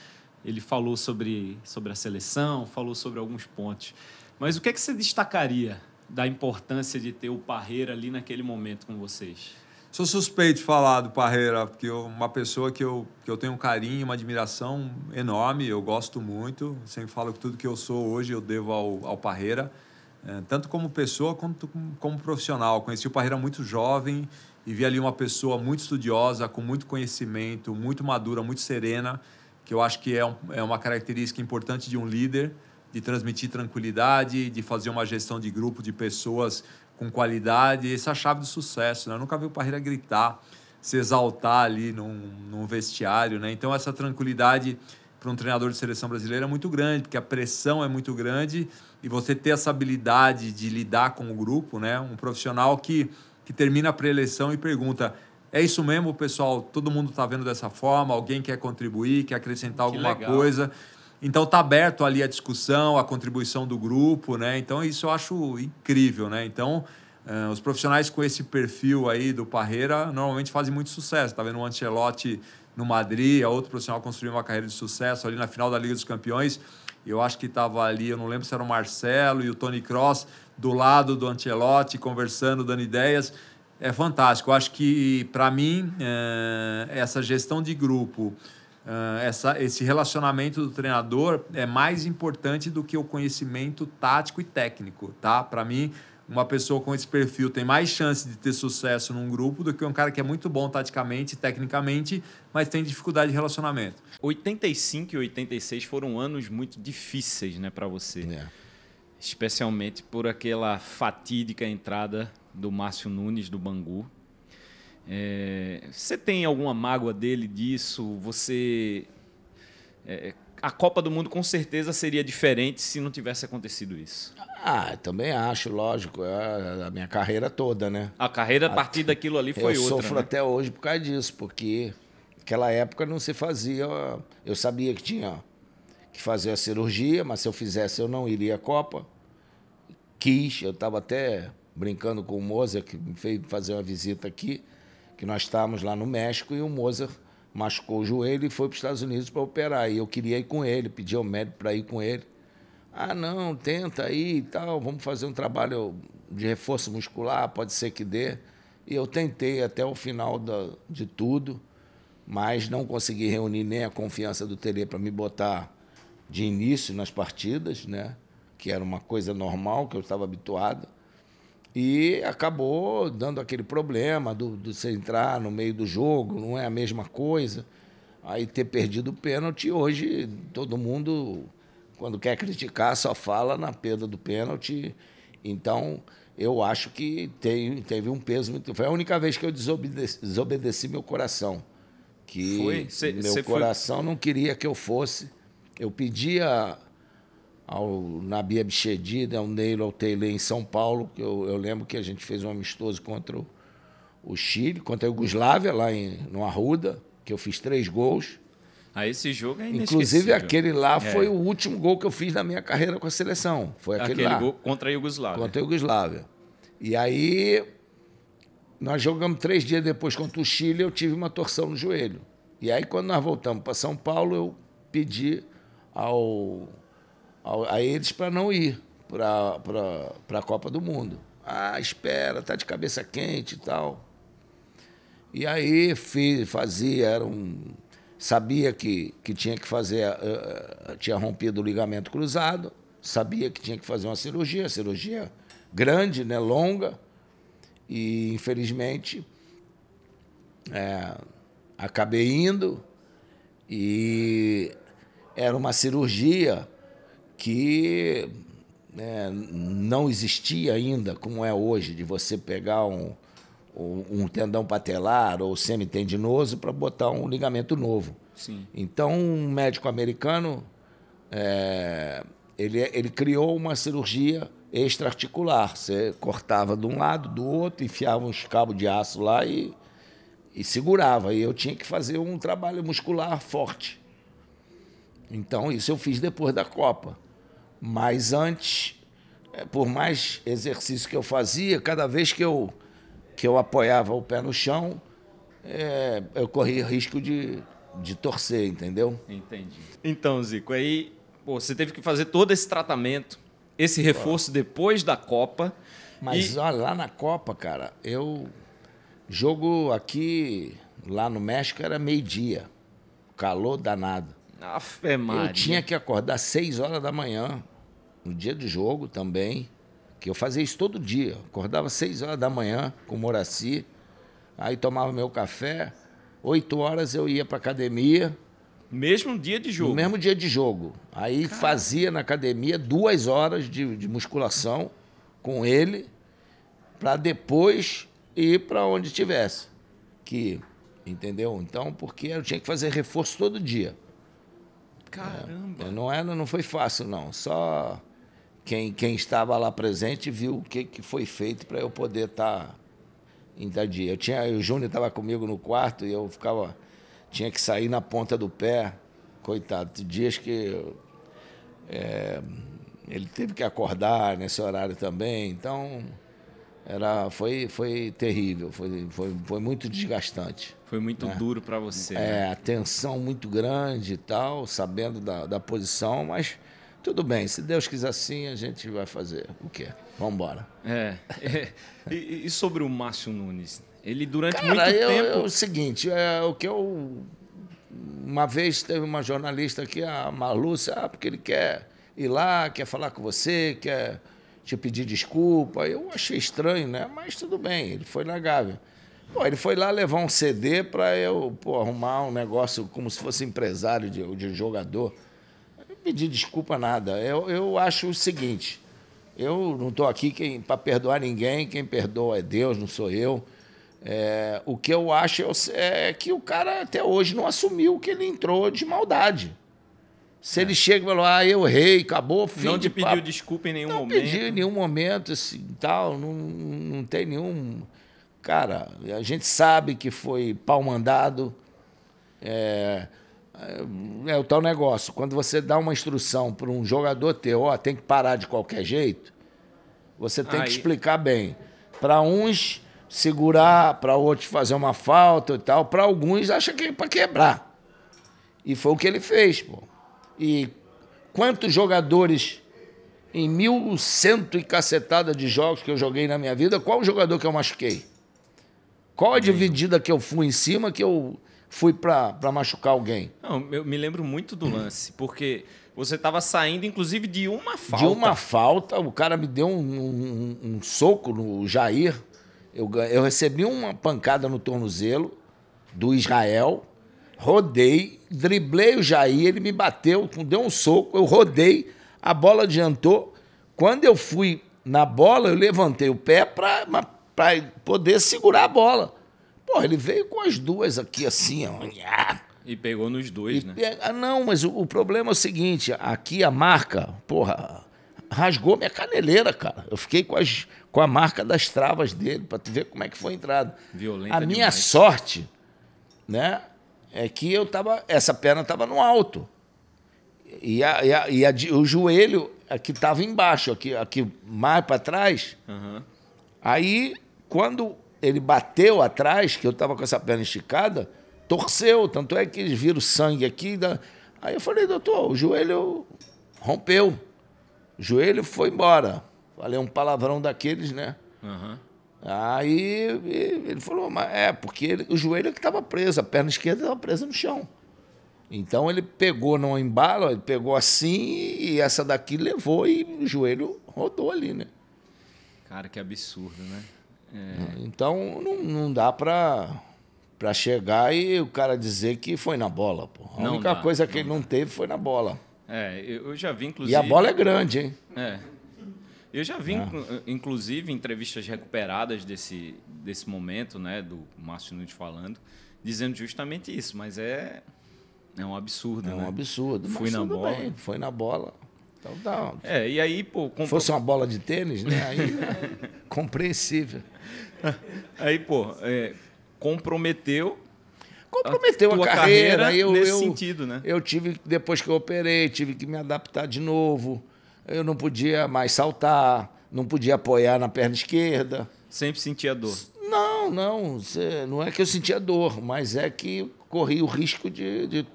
ele falou sobre a seleção, falou sobre alguns pontos. Mas o que é que você destacaria da importância de ter o Parreira ali naquele momento com vocês? Sou suspeito de falar do Parreira, porque uma pessoa que eu tenho um carinho, uma admiração enorme, eu gosto muito. Sempre falo que tudo que eu sou hoje eu devo ao Parreira, tanto como pessoa quanto como profissional. Conheci o Parreira muito jovem e vi ali uma pessoa muito estudiosa, com muito conhecimento, muito madura, muito serena, que eu acho que é uma característica importante de um líder, de transmitir tranquilidade, de fazer uma gestão de grupo de pessoas com qualidade. Essa é a chave do sucesso, né? Eu nunca vi o Parreira gritar, se exaltar ali num vestiário, né? Então, essa tranquilidade para um treinador de seleção brasileira é muito grande, porque a pressão é muito grande e você ter essa habilidade de lidar com o grupo, né? Um profissional que termina a pré-eleição e pergunta: é isso mesmo, pessoal? Todo mundo está vendo dessa forma? Alguém quer contribuir, quer acrescentar alguma coisa? Então, está aberto ali a discussão, a contribuição do grupo, né? Então, isso eu acho incrível, né? Então, os profissionais com esse perfil aí do Parreira normalmente fazem muito sucesso. Está vendo o Ancelotti no Madrid, a outro profissional construiu uma carreira de sucesso ali na final da Liga dos Campeões. Eu acho que estava ali, eu não lembro se era o Marcelo e o Toni Kroos do lado do Ancelotti, conversando, dando ideias. É fantástico. Eu acho que, para mim, essa gestão de grupo, esse relacionamento do treinador é mais importante do que o conhecimento tático e técnico, tá? Para mim, uma pessoa com esse perfil tem mais chance de ter sucesso num grupo do que um cara que é muito bom taticamente, tecnicamente, mas tem dificuldade de relacionamento. 85 e 86 foram anos muito difíceis, né, para você. Especialmente por aquela fatídica entrada do Márcio Nunes do Bangu. Você tem alguma mágoa dele disso? A Copa do Mundo com certeza seria diferente se não tivesse acontecido isso. Também acho, lógico. A minha carreira toda, né? A carreira a partir daquilo ali foi outra. Eu sofro até hoje por causa disso, porque naquela época não se fazia. Eu sabia que tinha que fazer a cirurgia, mas se eu fizesse eu não iria à Copa. Eu estava até brincando com o Moser, que me fez fazer uma visita aqui, que nós estávamos lá no México e o Moser machucou o joelho e foi para os Estados Unidos para operar. E eu queria ir com ele, pedi ao médico para ir com ele. Não, tenta aí e tal, vamos fazer um trabalho de reforço muscular, pode ser que dê. E eu tentei até o final de tudo, mas não consegui reunir nem a confiança do Tele para me botar de início nas partidas, né? Que era uma coisa normal, que eu estava habituado. E acabou dando aquele problema de você entrar no meio do jogo, não é a mesma coisa. Aí ter perdido o pênalti, hoje todo mundo, quando quer criticar, só fala na perda do pênalti. Então, eu acho que teve um peso muito... Foi a única vez que eu desobedeci meu coração. Que meu coração não queria que eu fosse. Eu pedia ao Nabi Abichedi, ao Neilo, ao Tele em São Paulo, que eu lembro que a gente fez um amistoso contra o Chile, contra a Iugoslávia, lá no Arruda, que eu fiz 3 gols. Esse jogo é inesquecível. Inclusive, aquele lá foi o último gol que eu fiz na minha carreira com a seleção. Foi aquele lá. Gol contra a Iugoslávia. Contra a Iugoslávia. E aí, nós jogamos 3 dias depois contra o Chile, eu tive uma torção no joelho. E aí, quando nós voltamos para São Paulo, eu pedi a eles para não ir para a Copa do Mundo. Espera, tá de cabeça quente e tal. E aí sabia que tinha que fazer, tinha rompido o ligamento cruzado, sabia que tinha que fazer uma cirurgia grande, né, longa, e infelizmente acabei indo, e era uma cirurgia que não existia ainda, como é hoje, de você pegar um tendão patelar ou semitendinoso para botar um ligamento novo. Sim. Então, um médico americano, ele criou uma cirurgia extra-articular. Você cortava de um lado, do outro, enfiava uns cabos de aço lá e segurava. E eu tinha que fazer um trabalho muscular forte. Então, isso eu fiz depois da Copa. Mas antes, por mais exercício que eu fazia, cada vez que eu apoiava o pé no chão, eu corria risco de torcer, entendeu? Entendi. Então, Zico, aí você teve que fazer todo esse tratamento, esse reforço depois da Copa. Mas olha, lá na Copa, cara, jogo aqui, lá no México, era meio-dia. Calor danado. Afe Maria. Eu tinha que acordar 6 horas da manhã, no dia do jogo também, que eu fazia isso todo dia. Acordava 6 horas da manhã com o Moraci, aí tomava meu café, 8 horas eu ia para academia. Mesmo dia de jogo? No mesmo dia de jogo. Aí fazia na academia 2 horas de musculação com ele, para depois ir para onde tivesse que ir, entendeu? Então, porque eu tinha que fazer reforço todo dia. Caramba! Não foi fácil, não. Só quem estava lá presente viu o que foi feito para eu poder estar em tal dia. O Júnior estava comigo no quarto e eu tinha que sair na ponta do pé, coitado. Dias que ele teve que acordar nesse horário também, então foi terrível, foi muito desgastante. Foi muito duro para você. A tensão muito grande e tal, sabendo da posição, mas tudo bem, se Deus quiser assim, a gente vai fazer o quê? Vamos embora. E sobre o Márcio Nunes? Ele durante Cara, muito tempo... o seguinte, uma vez teve uma jornalista aqui, a Marlúcia, porque ele quer ir lá, quer falar com você, quer te pedir desculpa. Eu achei estranho, né? Mas tudo bem, ele foi na Gávea. Ele foi lá levar um CD para eu arrumar um negócio como se fosse empresário de jogador. Eu não pedi desculpa nada. Eu acho o seguinte, eu não estou aqui para perdoar ninguém, quem perdoa é Deus, não sou eu. O que eu acho é que o cara até hoje não assumiu que ele entrou de maldade. Se ele chega e falou, eu errei, acabou, fim não de te pediu papo. Desculpa em nenhum Não momento? Não pedi em nenhum momento, assim, tal, não tem nenhum... Cara, a gente sabe que foi pau mandado. É o tal negócio, quando você dá uma instrução para um jogador teu, tem que parar de qualquer jeito, você tem que explicar bem. Para uns, segurar, para outros fazer uma falta e tal, para alguns acha que é para quebrar. E foi o que ele fez, pô. E quantos jogadores, em 1.100 e cacetada de jogos que eu joguei na minha vida, qual o jogador que eu machuquei? Qual a dividida que eu fui em cima que eu fui para machucar alguém? Não, eu me lembro muito do lance, porque você estava saindo, inclusive, de uma falta. De uma falta, o cara me deu um soco no Jair. Eu recebi uma pancada no tornozelo do Israel, rodei, driblei o Jair, ele me bateu, deu um soco, eu rodei, a bola adiantou. Quando eu fui na bola, eu levantei o pé para poder segurar a bola. Ele veio com as duas aqui assim, ó. E pegou nos dois, né? Não, mas o problema é o seguinte, aqui a marca, rasgou minha caneleira, cara. Eu fiquei com a marca das travas dele, para tu ver como é que foi a entrada. Violenta a minha demais. sorte, né, é que essa perna estava no alto. E o joelho aqui estava embaixo, aqui mais para trás. Uhum. Aí, quando ele bateu atrás, que eu estava com essa perna esticada, torceu, tanto é que eles viram sangue aqui. Aí eu falei, doutor, o joelho rompeu, o joelho foi embora. Falei um palavrão daqueles, né? Uhum. Aí ele falou, mas porque o joelho é que estava preso, a perna esquerda estava presa no chão. Então ele pegou no embalo, ele pegou assim e essa daqui levou e o joelho rodou ali, né? Cara, que absurdo, né? Então não dá para chegar e o cara dizer que foi na bola, pô. A única coisa que ele não teve foi na bola. Eu já vi, inclusive... E a bola é grande, hein? Eu já vi, inclusive, entrevistas recuperadas desse momento, né, do Márcio Nunes falando, dizendo justamente isso, mas é um absurdo, né? É um absurdo. Fui na bola. Bem, foi na bola. Então tá. E aí, pô... Se fosse uma bola de tênis, né? Aí compreensível. Aí, pô, comprometeu a carreira nesse sentido, né? Eu tive, depois que eu operei, tive que me adaptar de novo. eu não podia mais saltar, não podia apoiar na perna esquerda. Sempre sentia dor? Não é que eu sentia dor, mas é que corria o risco de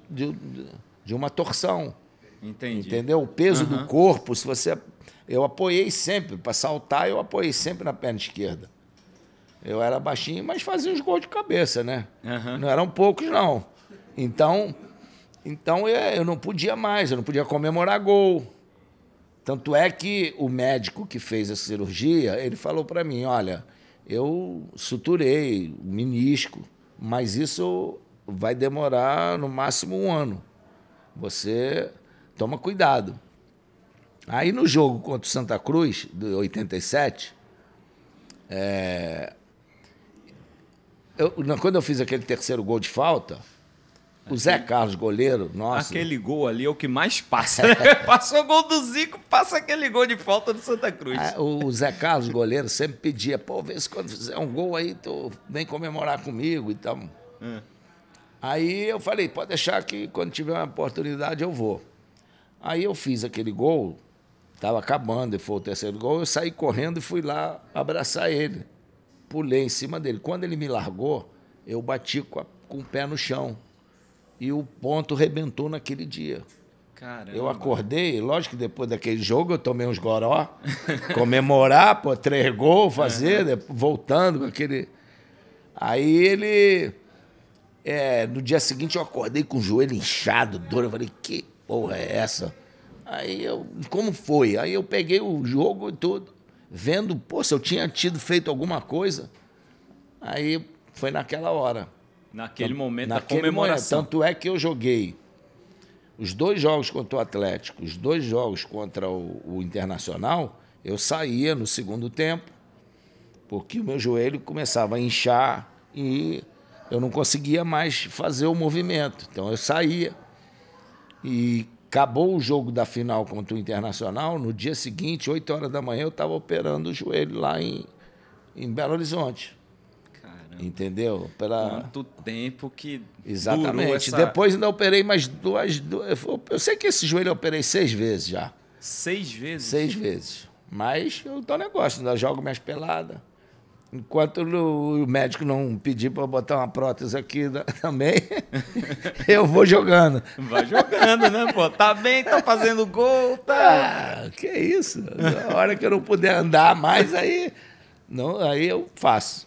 uma torção. Entendi. Entendeu? O peso do corpo, se você... Eu apoiei sempre, para saltar, eu apoiei sempre na perna esquerda. Eu era baixinho, mas fazia uns gols de cabeça, né? Não eram poucos, não. Então eu não podia mais, eu não podia comemorar gol. Tanto é que o médico que fez a cirurgia, ele falou para mim, olha, eu suturei o menisco, mas isso vai demorar no máximo 1 ano. Você toma cuidado. Aí no jogo contra o Santa Cruz, de 87, quando eu fiz aquele 3º gol de falta, o Zé Carlos, goleiro, nossa... Aquele gol ali é o que mais passa, né? Passou o gol do Zico, passa aquele gol de falta do Santa Cruz. O Zé Carlos, goleiro, sempre pedia, pô, vê se quando fizer um gol aí, tu vem comemorar comigo e tal. Aí eu falei, pode deixar que quando tiver uma oportunidade eu vou. Aí eu fiz aquele gol, estava acabando, e foi o 3º gol, eu saí correndo e fui lá abraçar ele. Pulei em cima dele. Quando ele me largou, eu bati com o pé no chão. E o ponto rebentou naquele dia. Caramba. Eu acordei, lógico que depois daquele jogo eu tomei uns goró, comemorar, pô, 3 gols, fazer, voltando com aquele... Aí ele... no dia seguinte eu acordei com o joelho inchado, dor, eu falei, que porra é essa? Aí como foi? Aí eu peguei o jogo e tudo, vendo, pô, se eu tinha feito alguma coisa, aí foi naquela hora. Naquele momento da comemoração. Tanto é que eu joguei os 2 jogos contra o Atlético, os 2 jogos contra o Internacional, eu saía no segundo tempo, porque o meu joelho começava a inchar e eu não conseguia mais fazer o movimento. Então eu saía e acabou o jogo da final contra o Internacional, no dia seguinte, 8 horas da manhã, eu estava operando o joelho lá em Belo Horizonte. Caramba. Entendeu? Quanto tempo que Exatamente. Depois ainda operei mais 2... Eu sei que esse joelho eu operei 6 vezes já. 6 vezes? 6 vezes. Mas eu tô negócio, ainda jogo minhas peladas. Enquanto o médico não pedir para botar uma prótese aqui também, eu vou jogando. Vai jogando, né, pô? Tá bem, tá fazendo gol, tá... que isso. Na hora que eu não puder andar mais, aí eu faço.